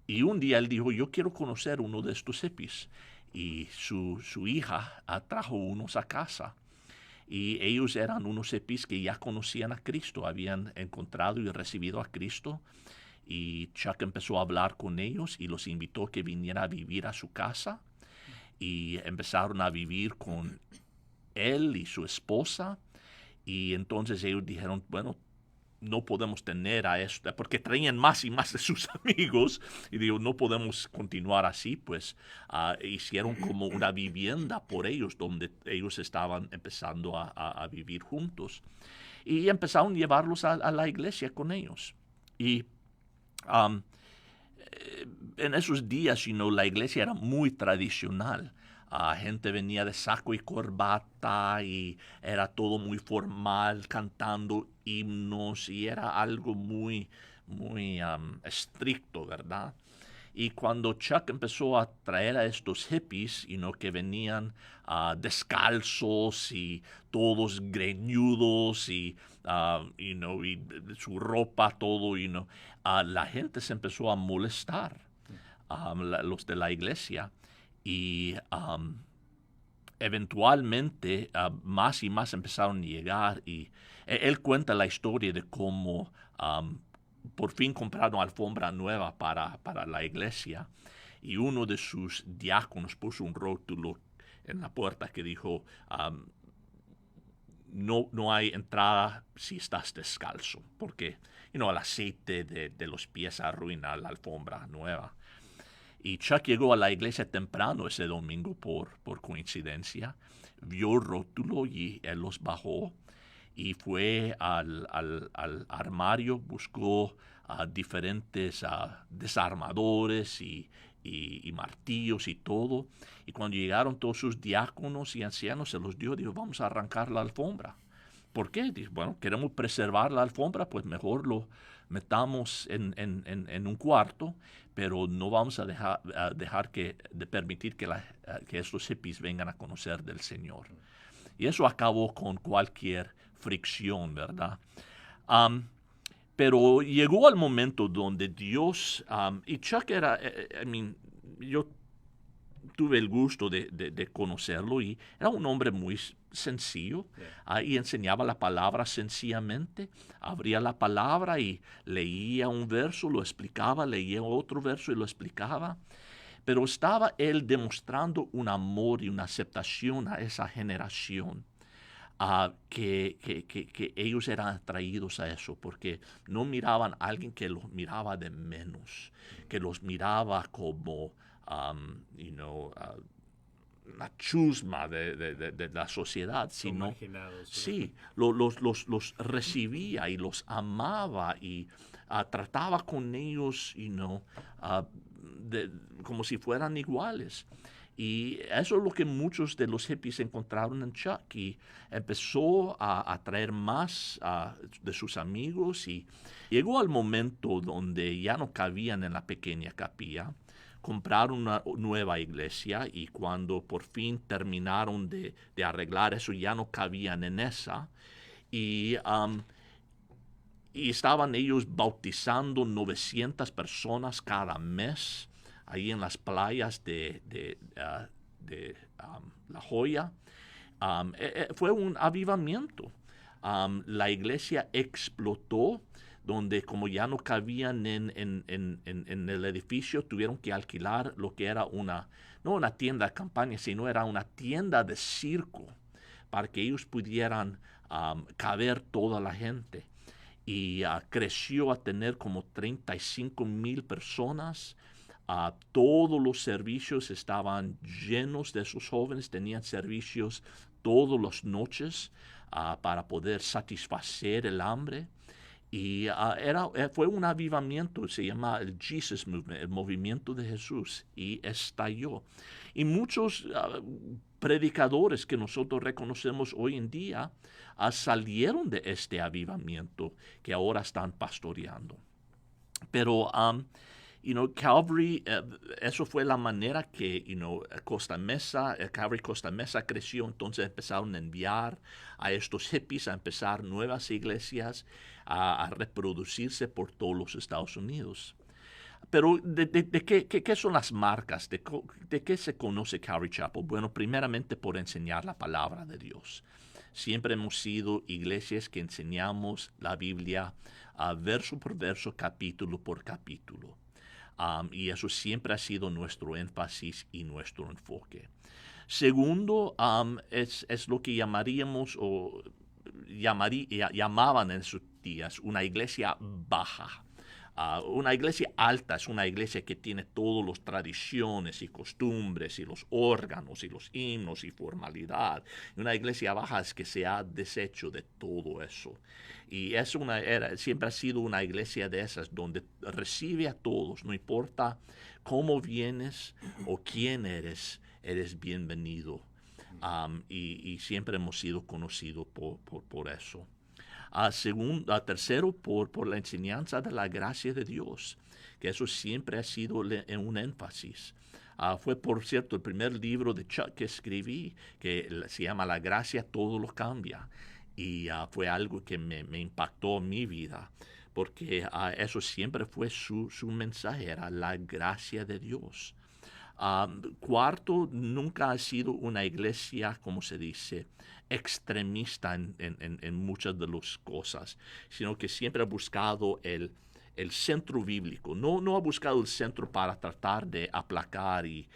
Y un día él dijo, yo quiero conocer uno de estos hippies. Y su hija trajo unos a casa. Y ellos eran unos hippies que ya conocían a Cristo, habían encontrado y recibido a Cristo. Y Chuck empezó a hablar con ellos y los invitó a que vinieran a vivir a su casa. Y empezaron a vivir con él y su esposa. Y entonces ellos dijeron, bueno, no podemos tener a esto, porque traían más y más de sus amigos, y digo, no podemos continuar así, pues hicieron como una vivienda por ellos, donde ellos estaban empezando a vivir juntos, y empezaron a llevarlos a la iglesia con ellos. Y um, en esos días, la iglesia era muy tradicional. Gente venía de saco y corbata y era todo muy formal, cantando himnos y era algo muy, muy estricto, ¿verdad? Y cuando Chuck empezó a traer a estos hippies, que venían descalzos y todos greñudos y su ropa, todo, la gente se empezó a molestar, los de la iglesia. Y eventualmente más y más empezaron a llegar. Y él cuenta la historia de cómo por fin compraron alfombra nueva para la iglesia, y uno de sus diáconos puso un rótulo en la puerta que dijo, no hay entrada si estás descalzo, porque el aceite de los pies arruina la alfombra nueva. Y Chuck llegó a la iglesia temprano ese domingo por coincidencia, vio el rótulo y él los bajó y fue al armario, buscó diferentes desarmadores y martillos y todo. Y cuando llegaron todos sus diáconos y ancianos, se los dio, dijo, vamos a arrancar la alfombra. ¿Por qué? Dijo, bueno, queremos preservar la alfombra, pues mejor lo metamos en un cuarto, pero no vamos a dejar de permitir que estos hippies vengan a conocer del Señor. Y eso acabó con cualquier fricción, ¿verdad? Pero llegó al momento donde Dios, y Chuck era, yo tuve el gusto de conocerlo, y era un hombre muy sencillo, y enseñaba la palabra sencillamente. Abría la palabra y leía un verso, lo explicaba, leía otro verso y lo explicaba. Pero estaba él demostrando un amor y una aceptación a esa generación, que ellos eran atraídos a eso, porque no miraban a alguien que los miraba de menos, que los miraba como, una chusma de la sociedad, sino sí, los recibía y los amaba y trataba con ellos, como si fueran iguales. Y eso es lo que muchos de los hippies encontraron en Chuck, y empezó a atraer más de sus amigos, y llegó al momento donde ya no cabían en la pequeña capilla. Compraron una nueva iglesia, y cuando por fin terminaron de arreglar eso, ya no cabían en esa. Y estaban ellos bautizando 900 personas cada mes ahí en las playas de La Joya. Fue un avivamiento. La iglesia explotó, donde como ya no cabían en el edificio, tuvieron que alquilar lo que era no una tienda de campaña, sino era una tienda de circo, para que ellos pudieran caber toda la gente. Y creció a tener como 35,000 personas. Todos los servicios estaban llenos de esos jóvenes, tenían servicios todas las noches para poder satisfacer el hambre. Y fue un avivamiento, se llama el Jesus Movement, el movimiento de Jesús, y estalló. Y muchos predicadores que nosotros reconocemos hoy en día salieron de este avivamiento, que ahora están pastoreando. Pero Calvary, eso fue la manera que, Calvary Costa Mesa creció. Entonces empezaron a enviar a estos hippies a empezar nuevas iglesias, a reproducirse por todos los Estados Unidos. Pero ¿qué son las marcas? ¿De qué se conoce Calvary Chapel? Bueno, primeramente por enseñar la palabra de Dios. Siempre hemos sido iglesias que enseñamos la Biblia verso por verso, capítulo por capítulo. Y eso siempre ha sido nuestro énfasis y nuestro enfoque. Segundo, es lo que llamaríamos o llamaban en sus días una iglesia baja. Una iglesia alta es una iglesia que tiene todas las tradiciones y costumbres y los órganos y los himnos y formalidad. Una iglesia baja es que se ha deshecho de todo eso. Y siempre ha sido una iglesia de esas donde recibe a todos, no importa cómo vienes o quién eres bienvenido. Y siempre hemos sido conocidos por eso. Tercero, por la enseñanza de la gracia de Dios, que eso siempre ha sido un énfasis. Fue, por cierto, el primer libro de Chuck que escribí, que se llama La gracia todo lo cambia. Y fue algo que me impactó en mi vida, porque eso siempre fue su mensaje, era la gracia de Dios. Cuarto, nunca ha sido una iglesia, como se dice, extremista en muchas de las cosas, sino que siempre ha buscado el centro bíblico. No ha buscado el centro para tratar de aplacar y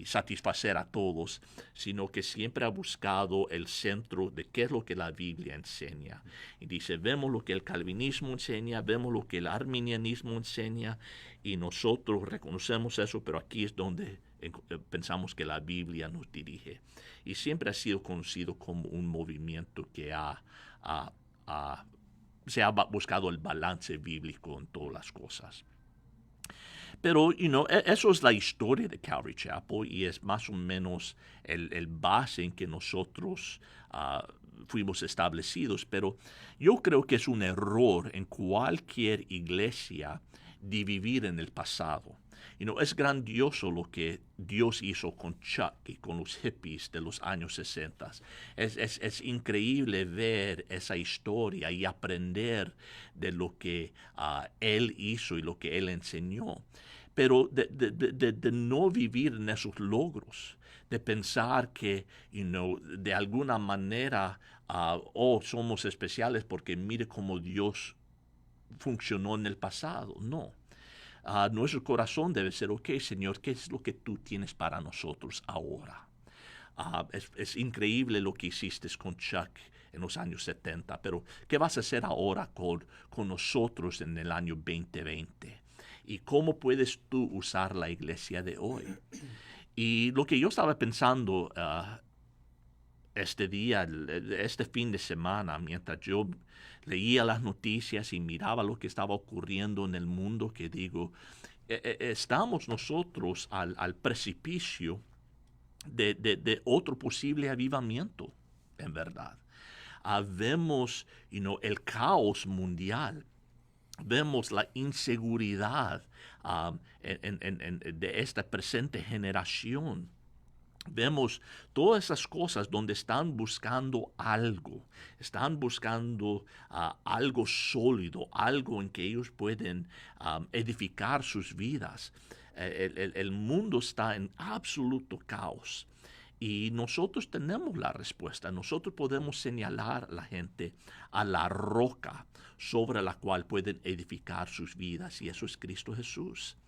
satisfacer a todos, sino que siempre ha buscado el centro de qué es lo que la Biblia enseña. Y dice, vemos lo que el calvinismo enseña, vemos lo que el arminianismo enseña, y nosotros reconocemos eso, pero aquí es donde pensamos que la Biblia nos dirige. Y siempre ha sido conocido como un movimiento que se ha buscado el balance bíblico en todas las cosas. Pero, eso es la historia de Calvary Chapel y es más o menos el base en que nosotros fuimos establecidos. Pero yo creo que es un error en cualquier iglesia dividir en el pasado. Es grandioso lo que Dios hizo con Chuck y con los hippies de los años 60. Es increíble ver esa historia y aprender de lo que él hizo y lo que él enseñó. Pero de no vivir en esos logros, de pensar que, de alguna manera, somos especiales porque mire cómo Dios funcionó en el pasado. No. Nuestro corazón debe ser, ok, Señor, ¿qué es lo que tú tienes para nosotros ahora? Es increíble lo que hiciste con Chuck en los años 70, pero ¿qué vas a hacer ahora con nosotros en el año 2020? ¿Y cómo puedes tú usar la iglesia de hoy? Y lo que yo estaba pensando este fin de semana, mientras yo leía las noticias y miraba lo que estaba ocurriendo en el mundo, que digo, estamos nosotros al precipicio de otro posible avivamiento, en verdad. Vemos el caos mundial, vemos la inseguridad de esta presente generación. Vemos todas esas cosas donde están buscando algo algo sólido, algo en que ellos pueden edificar sus vidas. El mundo está en absoluto caos y nosotros tenemos la respuesta. Nosotros podemos señalar a la gente a la roca sobre la cual pueden edificar sus vidas, y eso es Cristo Jesús.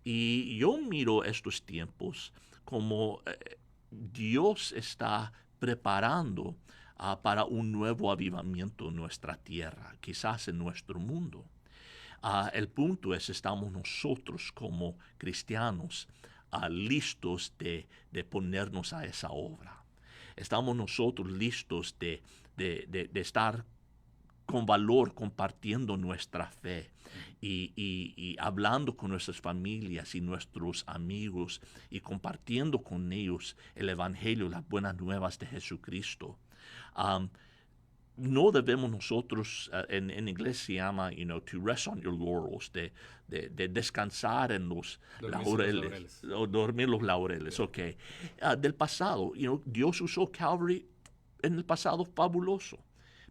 Y yo miro estos tiempos como Dios está preparando para un nuevo avivamiento en nuestra tierra, quizás en nuestro mundo. El punto es, estamos nosotros como cristianos listos de ponernos a esa obra. Estamos nosotros listos de estar con valor compartiendo nuestra fe y hablando con nuestras familias y nuestros amigos y compartiendo con ellos el evangelio, las buenas nuevas de Jesucristo. No debemos nosotros, en inglés se llama, to rest on your laurels, de descansar en los laureles, o dormir los laureles, ok. Del pasado, Dios usó Calvary en el pasado fabuloso.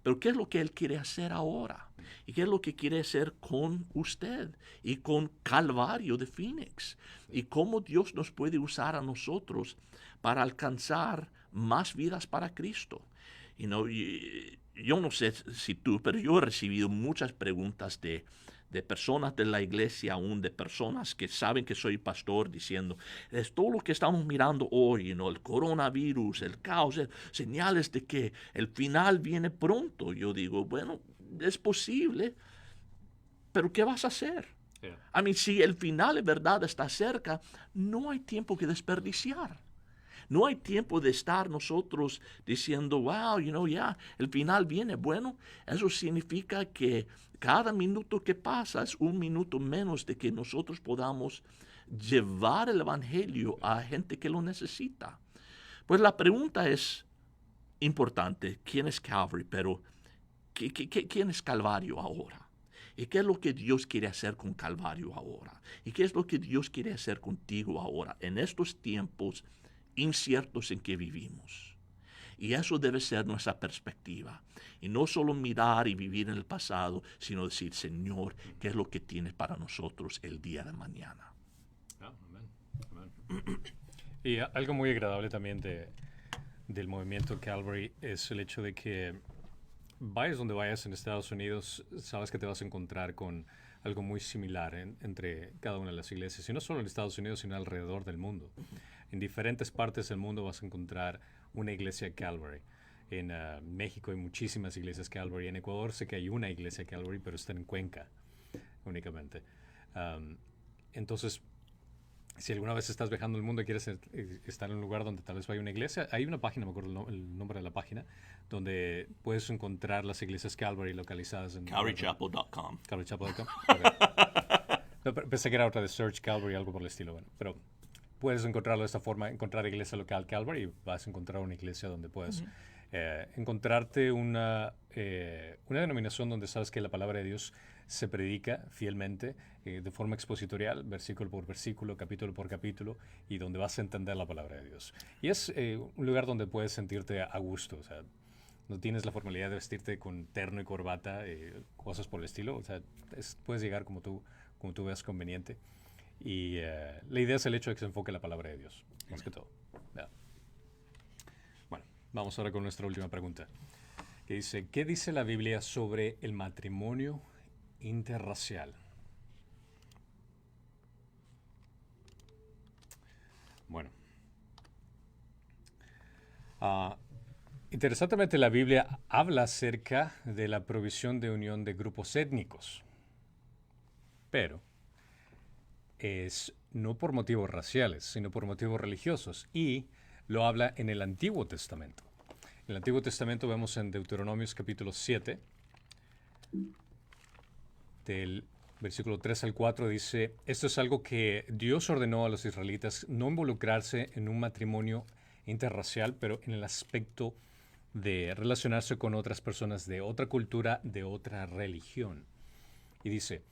Pero ¿qué es lo que Él quiere hacer ahora? ¿Y qué es lo que quiere hacer con usted y con Calvario de Phoenix? Y cómo Dios nos puede usar a nosotros para alcanzar más vidas para Cristo. Yo no sé si tú, pero yo he recibido muchas preguntas de personas de la iglesia, aún de personas que saben que soy pastor, diciendo, es todo lo que estamos mirando hoy, el coronavirus, el caos, señales de que el final viene pronto. Yo digo, bueno, es posible, pero ¿qué vas a hacer? Yeah. Si el final de verdad está cerca, no hay tiempo que desperdiciar. No hay tiempo de estar nosotros diciendo, wow, ya, el final viene. Bueno, eso significa que cada minuto que pasa es un minuto menos de que nosotros podamos llevar el evangelio a gente que lo necesita. Pues la pregunta es importante, ¿quién es Calvary? Pero, ¿quién es Calvario ahora? ¿Y qué es lo que Dios quiere hacer con Calvario ahora? ¿Y qué es lo que Dios quiere hacer contigo ahora, en estos tiempos inciertos en que vivimos? Y eso debe ser nuestra perspectiva. Y no solo mirar y vivir en el pasado, sino decir, Señor, ¿qué es lo que tienes para nosotros el día de mañana? Amén. Amén. Y algo muy agradable también del movimiento Calvary es el hecho de que vayas donde vayas en Estados Unidos, sabes que te vas a encontrar con algo muy similar entre cada una de las iglesias. Y no solo en Estados Unidos, sino alrededor del mundo. En diferentes partes del mundo vas a encontrar una iglesia Calvary. En México hay muchísimas iglesias Calvary. En Ecuador sé que hay una iglesia Calvary, pero está en Cuenca únicamente. Entonces, si alguna vez estás viajando el mundo y quieres estar en un lugar donde tal vez vaya una iglesia, hay una página, me acuerdo el nombre de la página, donde puedes encontrar las iglesias Calvary localizadas en... CalvaryChapel.com. CalvaryChapel.com. Okay. Pensé que era otra de Search Calvary, algo por el estilo. Bueno, pero puedes encontrarlo de esta forma, encontrar iglesia local Calvary y vas a encontrar una iglesia donde puedes encontrarte una denominación donde sabes que la palabra de Dios se predica fielmente, de forma expositorial, versículo por versículo, capítulo por capítulo, y donde vas a entender la palabra de Dios. Y es un lugar donde puedes sentirte a gusto, o sea, no tienes la formalidad de vestirte con terno y corbata, cosas por el estilo, o sea, puedes llegar como tú veas conveniente. Y la idea es el hecho de que se enfoque la palabra de Dios, más que todo. Yeah. Bueno, vamos ahora con nuestra última pregunta, que dice, ¿qué dice la Biblia sobre el matrimonio interracial? Bueno, interesantemente la Biblia habla acerca de la provisión de unión de grupos étnicos, pero es no por motivos raciales, sino por motivos religiosos, y lo habla en el Antiguo Testamento. En el Antiguo Testamento vemos en Deuteronomios capítulo 7, del versículo 3 al 4, dice, esto es algo que Dios ordenó a los israelitas, no involucrarse en un matrimonio interracial, pero en el aspecto de relacionarse con otras personas de otra cultura, de otra religión. Y dice,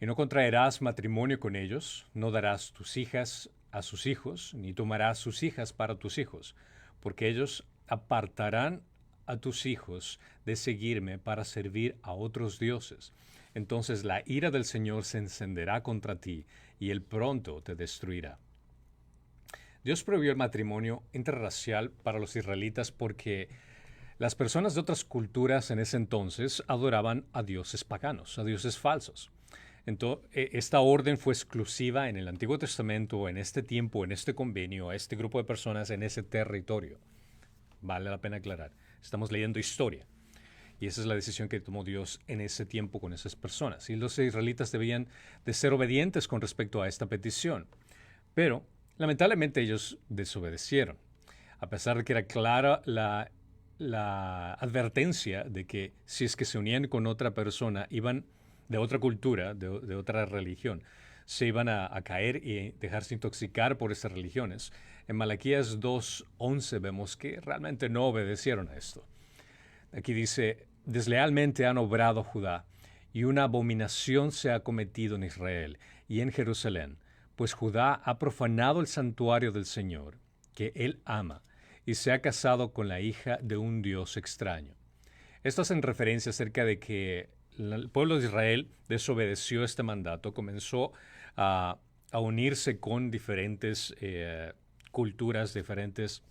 y no contraerás matrimonio con ellos, no darás tus hijas a sus hijos, ni tomarás sus hijas para tus hijos, porque ellos apartarán a tus hijos de seguirme para servir a otros dioses. Entonces la ira del Señor se encenderá contra ti, y Él pronto te destruirá. Dios prohibió el matrimonio interracial para los israelitas porque las personas de otras culturas en ese entonces adoraban a dioses paganos, a dioses falsos. Entonces, esta orden fue exclusiva en el Antiguo Testamento, en este tiempo, en este convenio, a este grupo de personas en ese territorio. Vale la pena aclarar. Estamos leyendo historia. Y esa es la decisión que tomó Dios en ese tiempo con esas personas. Y los israelitas debían de ser obedientes con respecto a esta petición. Pero, lamentablemente, ellos desobedecieron. A pesar de que era clara la advertencia de que si es que se unían con otra persona, iban de otra cultura, de otra religión, se iban a caer y dejarse intoxicar por esas religiones. En Malaquías 2:11 vemos que realmente no obedecieron a esto. Aquí dice, deslealmente han obrado Judá, y una abominación se ha cometido en Israel y en Jerusalén, pues Judá ha profanado el santuario del Señor, que él ama, y se ha casado con la hija de un dios extraño. Esto hace referencia acerca de que el pueblo de Israel desobedeció este mandato, comenzó a, a unirse con diferentes culturas, diferentes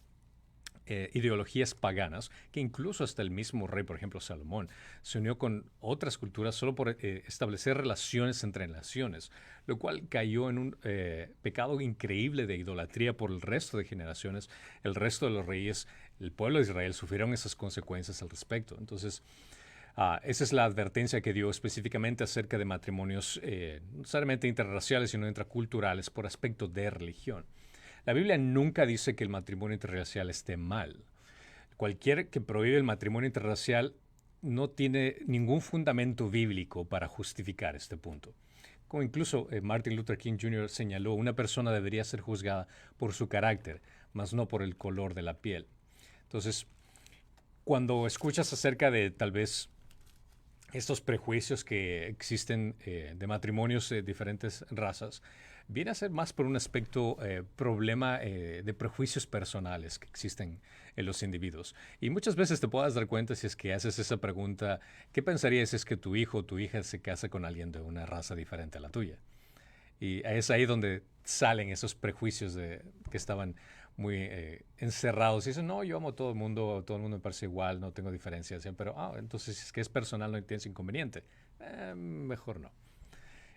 ideologías paganas, que incluso hasta el mismo rey, por ejemplo, Salomón, se unió con otras culturas solo por establecer relaciones entre naciones, lo cual cayó en un pecado increíble de idolatría por el resto de generaciones. El resto de los reyes, el pueblo de Israel, sufrieron esas consecuencias al respecto. Entonces, esa es la advertencia que dio específicamente acerca de matrimonios no necesariamente interraciales, sino intraculturales por aspecto de religión. La Biblia nunca dice que el matrimonio interracial esté mal. Cualquier que prohíbe el matrimonio interracial no tiene ningún fundamento bíblico para justificar este punto. Como incluso Martin Luther King Jr. señaló, una persona debería ser juzgada por su carácter, mas no por el color de la piel. Entonces, cuando escuchas acerca de tal vez estos prejuicios que existen de matrimonios de diferentes razas, viene a ser más por un aspecto problema de prejuicios personales que existen en los individuos. Y muchas veces te puedas dar cuenta si es que haces esa pregunta, ¿qué pensarías si es que tu hijo o tu hija se casa con alguien de una raza diferente a la tuya? Y es ahí donde salen esos prejuicios que estaban muy encerrados. Y dicen, no, yo amo a todo el mundo me parece igual, no tengo diferenciación. Pero, entonces si es que es personal, no tienes inconveniente. Mejor no.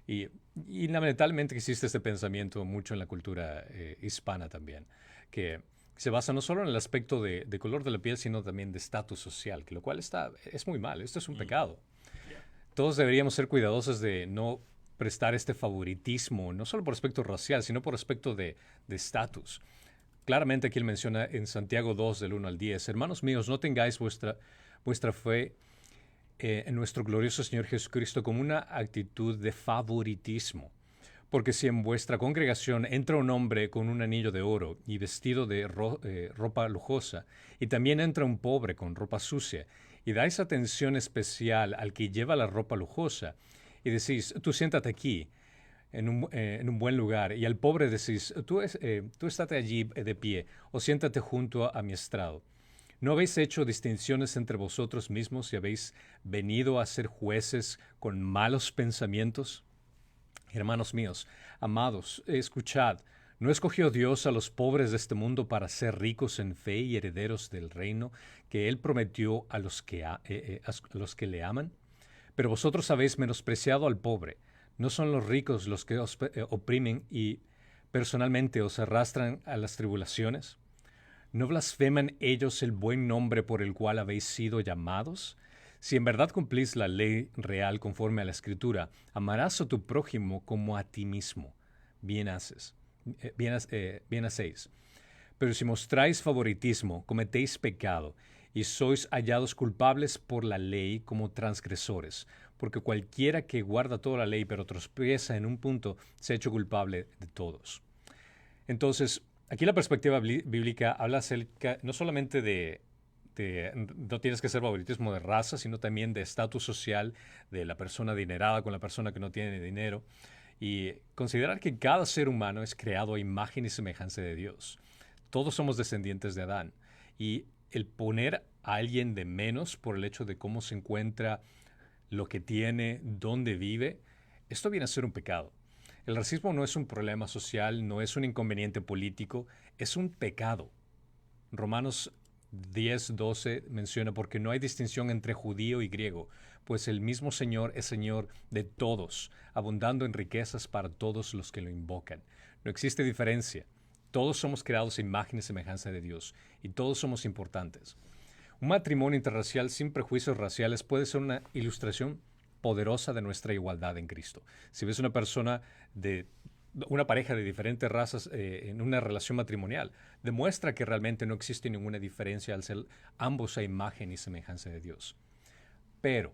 Y lamentablemente existe este pensamiento mucho en la cultura hispana también, que se basa no solo en el aspecto de color de la piel, sino también de estatus social, que lo cual es muy mal. Esto es un pecado. Todos deberíamos ser cuidadosos de no prestar este favoritismo, no solo por aspecto racial, sino por aspecto de estatus. Claramente aquí él menciona en Santiago 2, del 1 al 10, hermanos míos, no tengáis vuestra fe en nuestro glorioso Señor Jesucristo como una actitud de favoritismo. Porque si en vuestra congregación entra un hombre con un anillo de oro y vestido de ropa lujosa, y también entra un pobre con ropa sucia, y dais atención especial al que lleva la ropa lujosa, y decís, tú siéntate aquí, en un buen lugar, y al pobre decís, tú estate allí de pie, o siéntate junto a mi estrado. ¿No habéis hecho distinciones entre vosotros mismos y habéis venido a ser jueces con malos pensamientos? Hermanos míos, amados, escuchad, ¿no escogió Dios a los pobres de este mundo para ser ricos en fe y herederos del reino que Él prometió a los que le aman? Pero vosotros habéis menospreciado al pobre. ¿No son los ricos los que os oprimen y personalmente os arrastran a las tribulaciones? ¿No blasfeman ellos el buen nombre por el cual habéis sido llamados? Si en verdad cumplís la ley real conforme a la Escritura, amarás a tu prójimo como a ti mismo. Bien hacéis. Pero si mostráis favoritismo, cometéis pecado, y sois hallados culpables por la ley como transgresores, porque cualquiera que guarda toda la ley pero tropieza en un punto, se ha hecho culpable de todos. Entonces, aquí la perspectiva bíblica habla acerca no solamente no tienes que ser favoritismo de raza, sino también de estatus social, de la persona adinerada con la persona que no tiene dinero, y considerar que cada ser humano es creado a imagen y semejanza de Dios. Todos somos descendientes de Adán, y el poner a alguien de menos por el hecho de cómo se encuentra, lo que tiene, dónde vive, esto viene a ser un pecado. El racismo no es un problema social, no es un inconveniente político, es un pecado. Romanos 10:12 menciona, porque no hay distinción entre judío y griego, pues el mismo Señor es Señor de todos, abundando en riquezas para todos los que lo invocan. No existe diferencia. Todos somos creados a imagen y semejanza de Dios, y todos somos importantes. Un matrimonio interracial sin prejuicios raciales puede ser una ilustración poderosa de nuestra igualdad en Cristo. Si ves una pareja de diferentes razas en una relación matrimonial, demuestra que realmente no existe ninguna diferencia al ser ambos a imagen y semejanza de Dios. Pero,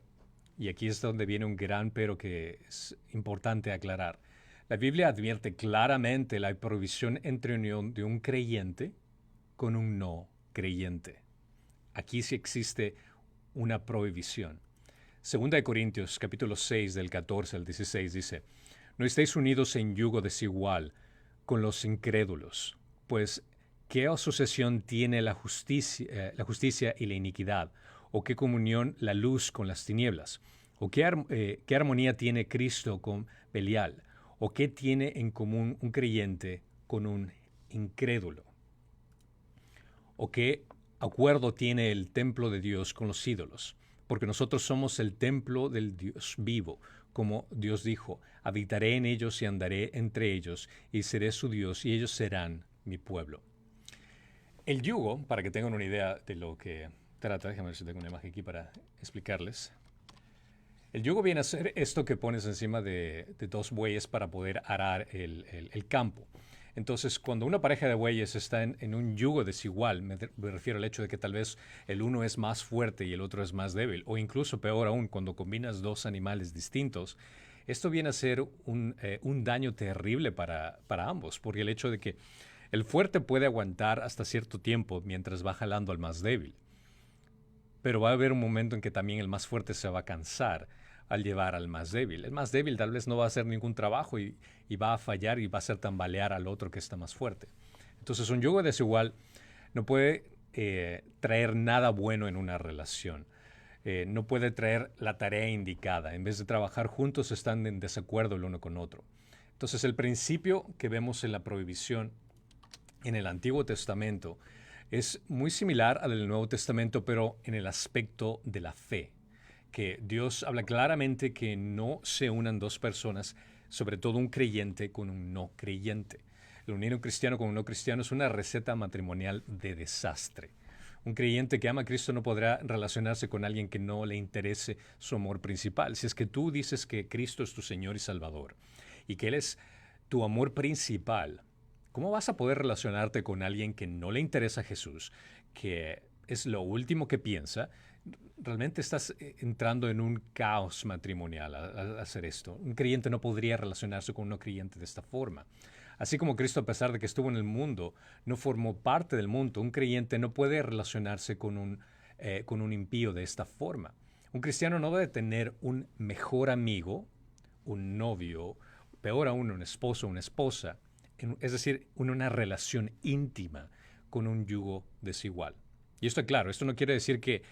y aquí es donde viene un gran pero que es importante aclarar, la Biblia advierte claramente la prohibición entre unión de un creyente con un no creyente. Aquí sí existe una prohibición. Segunda de Corintios, capítulo 6, del 14 al 16, dice, no estéis unidos en yugo desigual con los incrédulos, pues ¿qué asociación tiene la justicia y la iniquidad? ¿O qué comunión la luz con las tinieblas? ¿O qué armonía tiene Cristo con Belial? ¿O qué tiene en común un creyente con un incrédulo? ¿O qué acuerdo tiene el templo de Dios con los ídolos? Porque nosotros somos el templo del Dios vivo. Como Dios dijo, habitaré en ellos y andaré entre ellos, y seré su Dios, y ellos serán mi pueblo. El yugo, para que tengan una idea de lo que trata, déjame ver si tengo una imagen aquí para explicarles. El yugo viene a ser esto que pones encima de dos bueyes para poder arar el campo. Entonces, cuando una pareja de bueyes está en un yugo desigual, me refiero al hecho de que tal vez el uno es más fuerte y el otro es más débil, o incluso peor aún, cuando combinas dos animales distintos, esto viene a ser un daño terrible para ambos, porque el hecho de que el fuerte puede aguantar hasta cierto tiempo mientras va jalando al más débil, pero va a haber un momento en que también el más fuerte se va a cansar al llevar al más débil. El más débil tal vez no va a hacer ningún trabajo y va a fallar y va a hacer tambalear al otro que está más fuerte. Entonces un yugo desigual no puede traer nada bueno en una relación. No puede traer la tarea indicada. En vez de trabajar juntos están en desacuerdo el uno con otro. Entonces el principio que vemos en la prohibición en el Antiguo Testamento es muy similar al del Nuevo Testamento, pero en el aspecto de la fe, que Dios habla claramente que no se unan dos personas, sobre todo un creyente con un no creyente. El unir un cristiano con un no cristiano es una receta matrimonial de desastre. Un creyente que ama a Cristo no podrá relacionarse con alguien que no le interese su amor principal. Si es que tú dices que Cristo es tu Señor y Salvador y que Él es tu amor principal, ¿cómo vas a poder relacionarte con alguien que no le interesa a Jesús, que es lo último que piensa? Realmente estás entrando en un caos matrimonial al hacer esto. Un creyente no podría relacionarse con un no creyente de esta forma. Así como Cristo, a pesar de que estuvo en el mundo, no formó parte del mundo, un creyente no puede relacionarse con un impío de esta forma. Un cristiano no debe tener un mejor amigo, un novio, peor aún, un esposo o una esposa, es decir, una relación íntima con un yugo desigual. Y esto, claro, esto no quiere decir que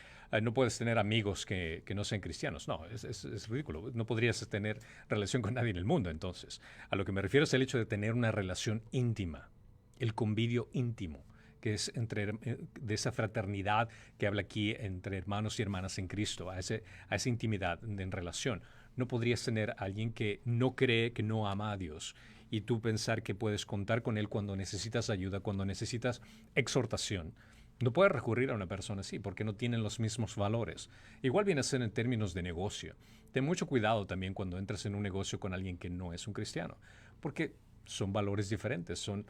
no puedes tener amigos que no sean cristianos. No, es ridículo. No podrías tener relación con nadie en el mundo, entonces. A lo que me refiero es el hecho de tener una relación íntima, el convivio íntimo, que es de esa fraternidad que habla aquí entre hermanos y hermanas en Cristo, a esa intimidad en relación. No podrías tener a alguien que no cree, que no ama a Dios, y tú pensar que puedes contar con Él cuando necesitas ayuda, cuando necesitas exhortación. No puedes recurrir a una persona así porque no tienen los mismos valores. Igual viene a ser en términos de negocio. Ten mucho cuidado también cuando entres en un negocio con alguien que no es un cristiano, porque son valores diferentes, son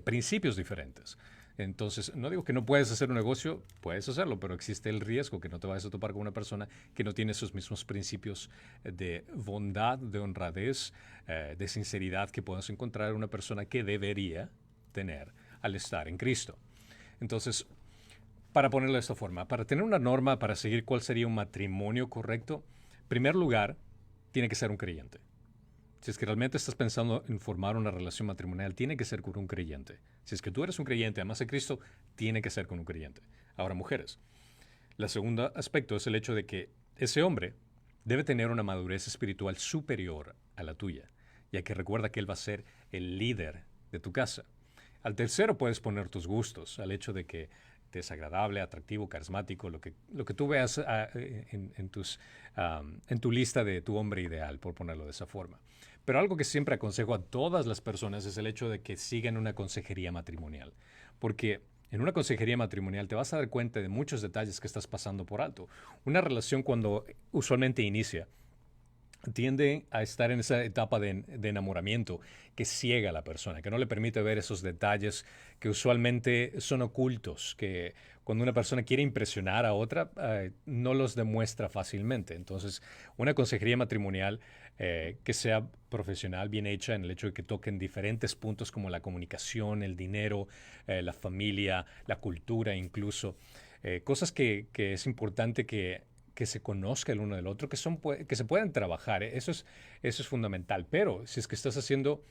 principios diferentes. Entonces, no digo que no puedes hacer un negocio, puedes hacerlo, pero existe el riesgo que no te vayas a topar con una persona que no tiene esos mismos principios de bondad, de honradez, de sinceridad que puedas encontrar en una persona que debería tener al estar en Cristo. Entonces, para ponerlo de esta forma, para tener una norma para seguir cuál sería un matrimonio correcto, en primer lugar, tiene que ser un creyente. Si es que realmente estás pensando en formar una relación matrimonial, tiene que ser con un creyente. Si es que tú eres un creyente, amas a Cristo, tiene que ser con un creyente. Ahora, mujeres, el segundo aspecto es el hecho de que ese hombre debe tener una madurez espiritual superior a la tuya, ya que recuerda que él va a ser el líder de tu casa. Al tercero puedes poner tus gustos, al hecho de que te es agradable, atractivo, carismático, lo que tú veas en tu lista de tu hombre ideal, por ponerlo de esa forma. Pero algo que siempre aconsejo a todas las personas es el hecho de que sigan una consejería matrimonial. Porque en una consejería matrimonial te vas a dar cuenta de muchos detalles que estás pasando por alto. Una relación cuando usualmente inicia tiende a estar en esa etapa de enamoramiento que ciega a la persona, que no le permite ver esos detalles que usualmente son ocultos, que cuando una persona quiere impresionar a otra, no los demuestra fácilmente. Entonces, una consejería matrimonial que sea profesional, bien hecha, en el hecho de que toquen diferentes puntos como la comunicación, el dinero, la familia, la cultura incluso, cosas que es importante que se conozca el uno del otro, que se puedan trabajar. Eso es fundamental. Pero si es que estás haciendo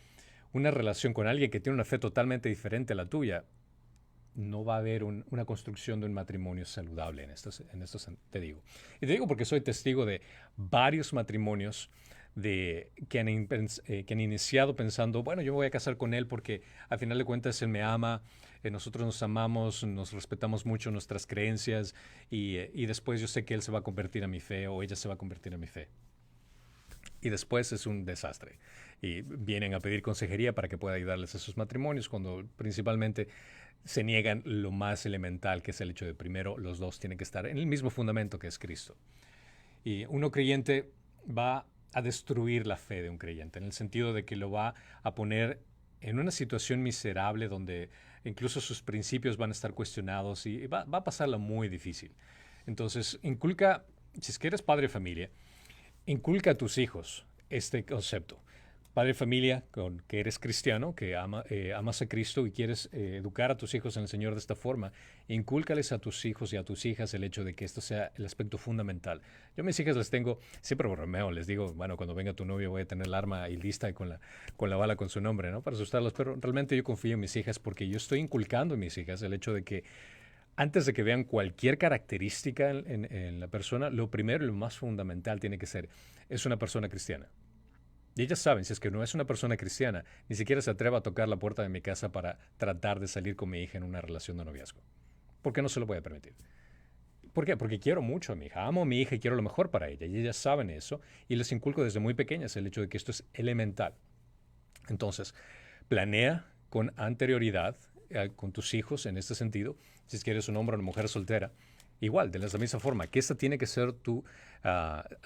una relación con alguien que tiene una fe totalmente diferente a la tuya, no va a haber una construcción de un matrimonio saludable te digo. Y te digo porque soy testigo de varios matrimonios que han iniciado pensando, bueno, yo me voy a casar con él porque al final de cuentas él me ama, nosotros nos amamos, nos respetamos mucho nuestras creencias y después yo sé que él se va a convertir a mi fe o ella se va a convertir a mi fe. Y después es un desastre. Y vienen a pedir consejería para que pueda ayudarles a sus matrimonios cuando principalmente se niegan lo más elemental, que es el hecho de primero los dos tienen que estar en el mismo fundamento que es Cristo. Y uno creyente va a destruir la fe de un creyente, en el sentido de que lo va a poner en una situación miserable donde incluso sus principios van a estar cuestionados y va a pasarla muy difícil. Entonces, inculca, si es que eres padre de familia, inculca a tus hijos este concepto. Padre de familia, que eres cristiano, que amas a Cristo y quieres educar a tus hijos en el Señor de esta forma, incúlcales a tus hijos y a tus hijas el hecho de que esto sea el aspecto fundamental. Yo a mis hijas les tengo, siempre bromeo, les digo, bueno, cuando venga tu novio voy a tener el arma ahí lista y con la bala con su nombre, ¿no? Para asustarlos, pero realmente yo confío en mis hijas porque yo estoy inculcando en mis hijas el hecho de que antes de que vean cualquier característica en la persona, lo primero y lo más fundamental tiene que ser, es una persona cristiana. Y ellas saben, si es que no es una persona cristiana, ni siquiera se atreva a tocar la puerta de mi casa para tratar de salir con mi hija en una relación de noviazgo. ¿Por qué no se lo voy a permitir? ¿Por qué? Porque quiero mucho a mi hija, amo a mi hija y quiero lo mejor para ella. Y ellas saben eso y les inculco desde muy pequeñas el hecho de que esto es elemental. Entonces, planea con anterioridad con tus hijos en este sentido, si es que eres un hombre o una mujer soltera, igual, de la misma forma, que esta tiene que ser tú,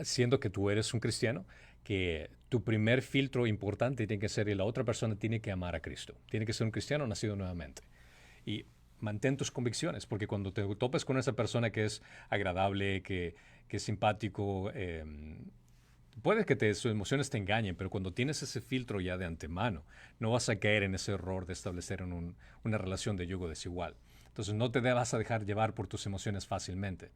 siendo que tú eres un cristiano, que tu primer filtro importante tiene que ser y la otra persona tiene que amar a Cristo. Tiene que ser un cristiano nacido nuevamente. Y mantén tus convicciones, porque cuando te topes con esa persona que es agradable, que es simpático, puede que sus emociones te engañen, pero cuando tienes ese filtro ya de antemano, no vas a caer en ese error de establecer una relación de yugo desigual. Entonces no te vas a dejar llevar por tus emociones fácilmente.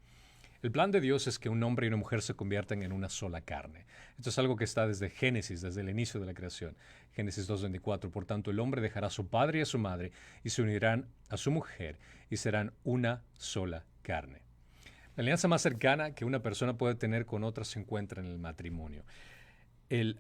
El plan de Dios es que un hombre y una mujer se conviertan en una sola carne. Esto es algo que está desde Génesis, desde el inicio de la creación. Génesis 2:24. Por tanto, el hombre dejará a su padre y a su madre y se unirán a su mujer y serán una sola carne. La alianza más cercana que una persona puede tener con otra se encuentra en el matrimonio. El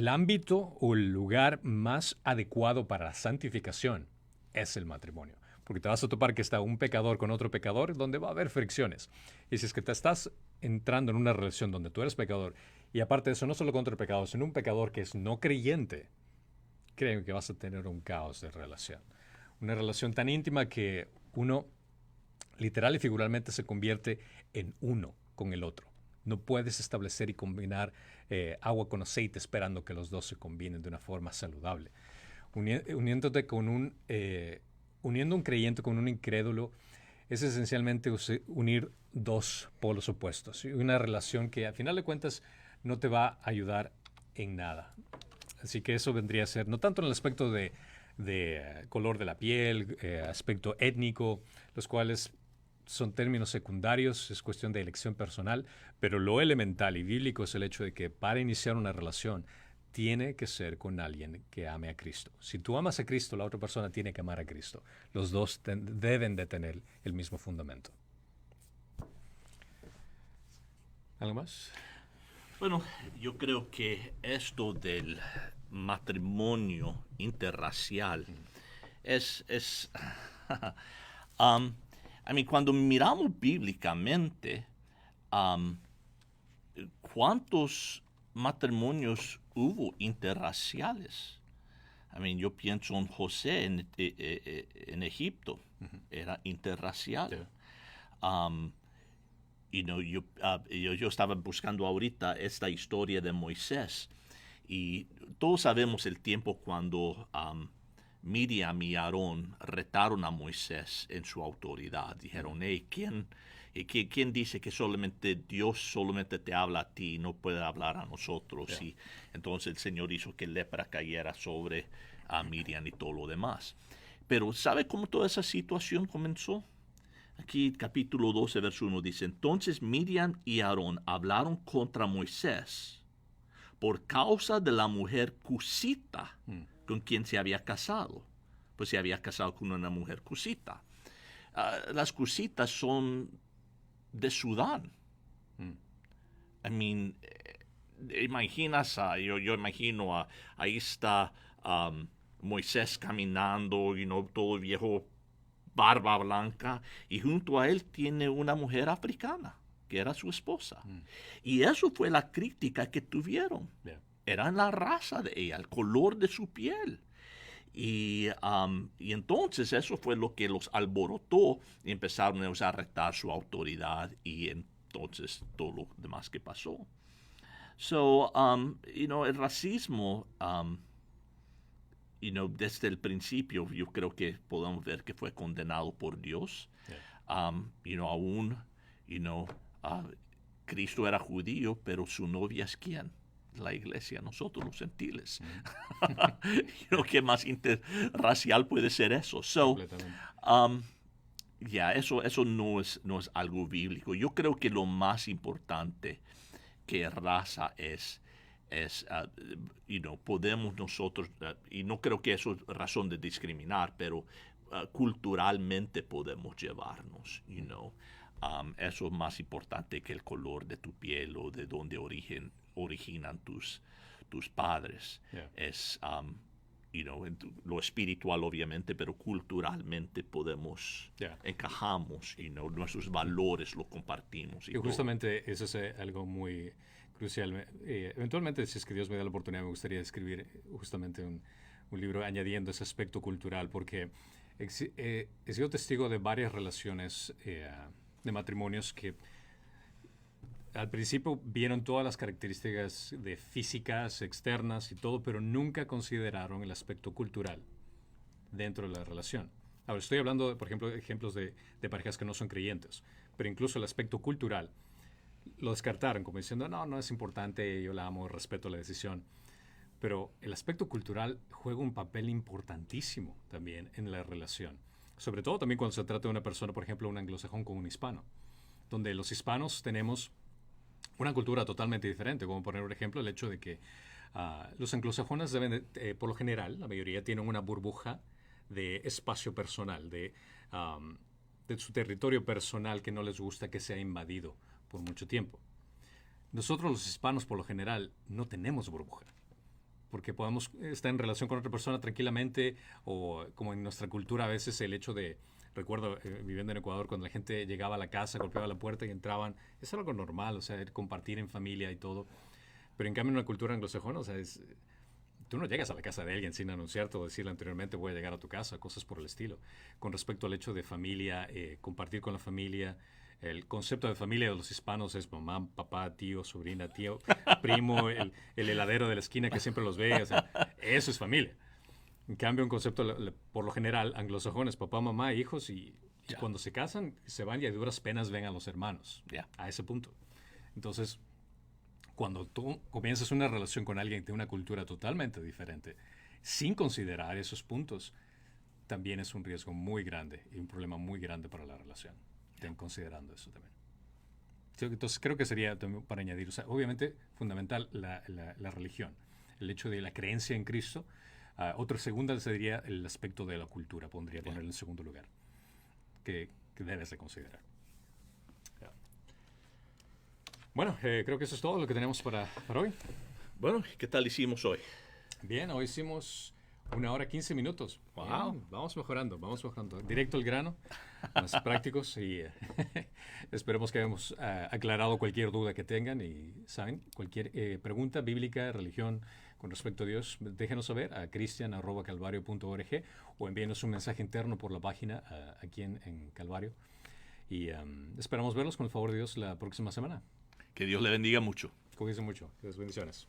ámbito o el lugar más adecuado para la santificación es el matrimonio. Porque te vas a topar que está un pecador con otro pecador donde va a haber fricciones. Y si es que te estás entrando en una relación donde tú eres pecador, y aparte de eso, no solo contra el pecador, sino un pecador que es no creyente, creo que vas a tener un caos de relación. Una relación tan íntima que uno literal y figuralmente se convierte en uno con el otro. No puedes establecer y combinar agua con aceite esperando que los dos se combinen de una forma saludable. Uniéndote con uniendo un creyente con un incrédulo es esencialmente unir dos polos opuestos. Una relación que a final de cuentas no te va a ayudar en nada. Así que eso vendría a ser, no tanto en el aspecto de color de la piel, aspecto étnico, los cuales son términos secundarios, es cuestión de elección personal, pero lo elemental y bíblico es el hecho de que para iniciar una relación tiene que ser con alguien que ame a Cristo. Si tú amas a Cristo, la otra persona tiene que amar a Cristo. Los dos deben de tener el mismo fundamento. ¿Algo más? Bueno, yo creo que esto del matrimonio interracial es cuando miramos bíblicamente, ¿cuántos matrimonios hubo interraciales? Yo pienso en José en Egipto, era interracial. Yo estaba buscando ahorita esta historia de Moisés y todos sabemos el tiempo cuando Miriam y Aarón retaron a Moisés en su autoridad. Dijeron, hey, ¿quién dice que Dios solamente te habla a ti y no puede hablar a nosotros? Yeah. Y entonces el Señor hizo que lepra cayera sobre a Miriam y todo lo demás. Pero ¿sabe cómo toda esa situación comenzó? Aquí capítulo 12, verso 1 dice, entonces Miriam y Aarón hablaron contra Moisés por causa de la mujer cusita con quien se había casado. Pues se había casado con una mujer cusita. las cusitas son de Sudán. Mm. I mean, imaginas, yo imagino, ahí está Moisés caminando, todo viejo, barba blanca, y junto a él tiene una mujer africana, que era su esposa. Y eso fue la crítica que tuvieron. Yeah. Era la raza de ella, el color de su piel. Y entonces eso fue lo que los alborotó y empezaron a retar su autoridad y entonces todo lo demás que pasó. So, el racismo, desde el principio yo creo que podemos ver que fue condenado por Dios. Yeah. Aún, Cristo era judío, pero su novia es ¿quién? La iglesia, nosotros los gentiles. ¿Qué más interracial puede ser eso? So, eso no es algo bíblico. Yo creo que lo más importante que raza es podemos nosotros, y no creo que eso es razón de discriminar, pero culturalmente podemos llevarnos, eso es más importante que el color de tu piel o de dónde originan tus padres. Yeah. Es, lo espiritual obviamente, pero culturalmente podemos, Yeah. encajamos, nuestros valores lo compartimos. Y justamente eso es algo muy crucial. Eventualmente, si es que Dios me da la oportunidad, me gustaría escribir justamente un libro añadiendo ese aspecto cultural, porque he sido testigo de varias relaciones de matrimonios que al principio vieron todas las características de físicas, externas y todo, pero nunca consideraron el aspecto cultural dentro de la relación. Ahora, estoy hablando, por ejemplo, de ejemplos de parejas que no son creyentes, pero incluso el aspecto cultural lo descartaron como diciendo, no es importante, yo la amo, respeto la decisión. Pero el aspecto cultural juega un papel importantísimo también en la relación. Sobre todo también cuando se trata de una persona, por ejemplo, un anglosajón con un hispano, donde los hispanos tenemos una cultura totalmente diferente. Como poner un ejemplo, el hecho de que los anglosajones deben, por lo general, la mayoría tienen una burbuja de espacio personal, de su territorio personal que no les gusta que sea invadido por mucho tiempo. Nosotros los hispanos, por lo general, no tenemos burbuja, porque podemos estar en relación con otra persona tranquilamente, o como en nuestra cultura a veces el hecho de, recuerdo viviendo en Ecuador, cuando la gente llegaba a la casa, golpeaba la puerta y entraban, es algo normal, o sea, compartir en familia y todo. Pero en cambio en una cultura anglosajona, o sea, tú no llegas a la casa de alguien sin anunciarte o decirle anteriormente voy a llegar a tu casa, cosas por el estilo. Con respecto al hecho de familia, compartir con la familia, el concepto de familia de los hispanos es mamá, papá, tío, sobrina, tío, primo, el heladero de la esquina que siempre los ve, o sea, eso es familia. En cambio, un concepto, por lo general, anglosajón es papá, mamá, hijos, y cuando se casan, se van y a duras penas ven a los hermanos, a ese punto. Entonces, cuando tú comienzas una relación con alguien de una cultura totalmente diferente, sin considerar esos puntos, también es un riesgo muy grande y un problema muy grande para la relación. Estén considerando eso también. Entonces, creo que sería también para añadir, o sea, obviamente, fundamental la religión, el hecho de la creencia en Cristo. Otra segunda sería el aspecto de la cultura, ponerlo en segundo lugar, que debes de considerar. Bueno, creo que eso es todo lo que tenemos para hoy. Bueno, ¿qué tal hicimos hoy? Bien, hoy hicimos 1 hora 15 minutos. Wow. Bien, vamos mejorando. Directo al grano, más prácticos y esperemos que hayamos aclarado cualquier duda que tengan y, ¿saben? Cualquier pregunta bíblica, religión, con respecto a Dios, déjenos saber a cristian@calvario.org o envíenos un mensaje interno por la página aquí en Calvario. Y esperamos verlos con el favor de Dios la próxima semana. Que Dios le bendiga mucho. Cuídense mucho. Bendiciones.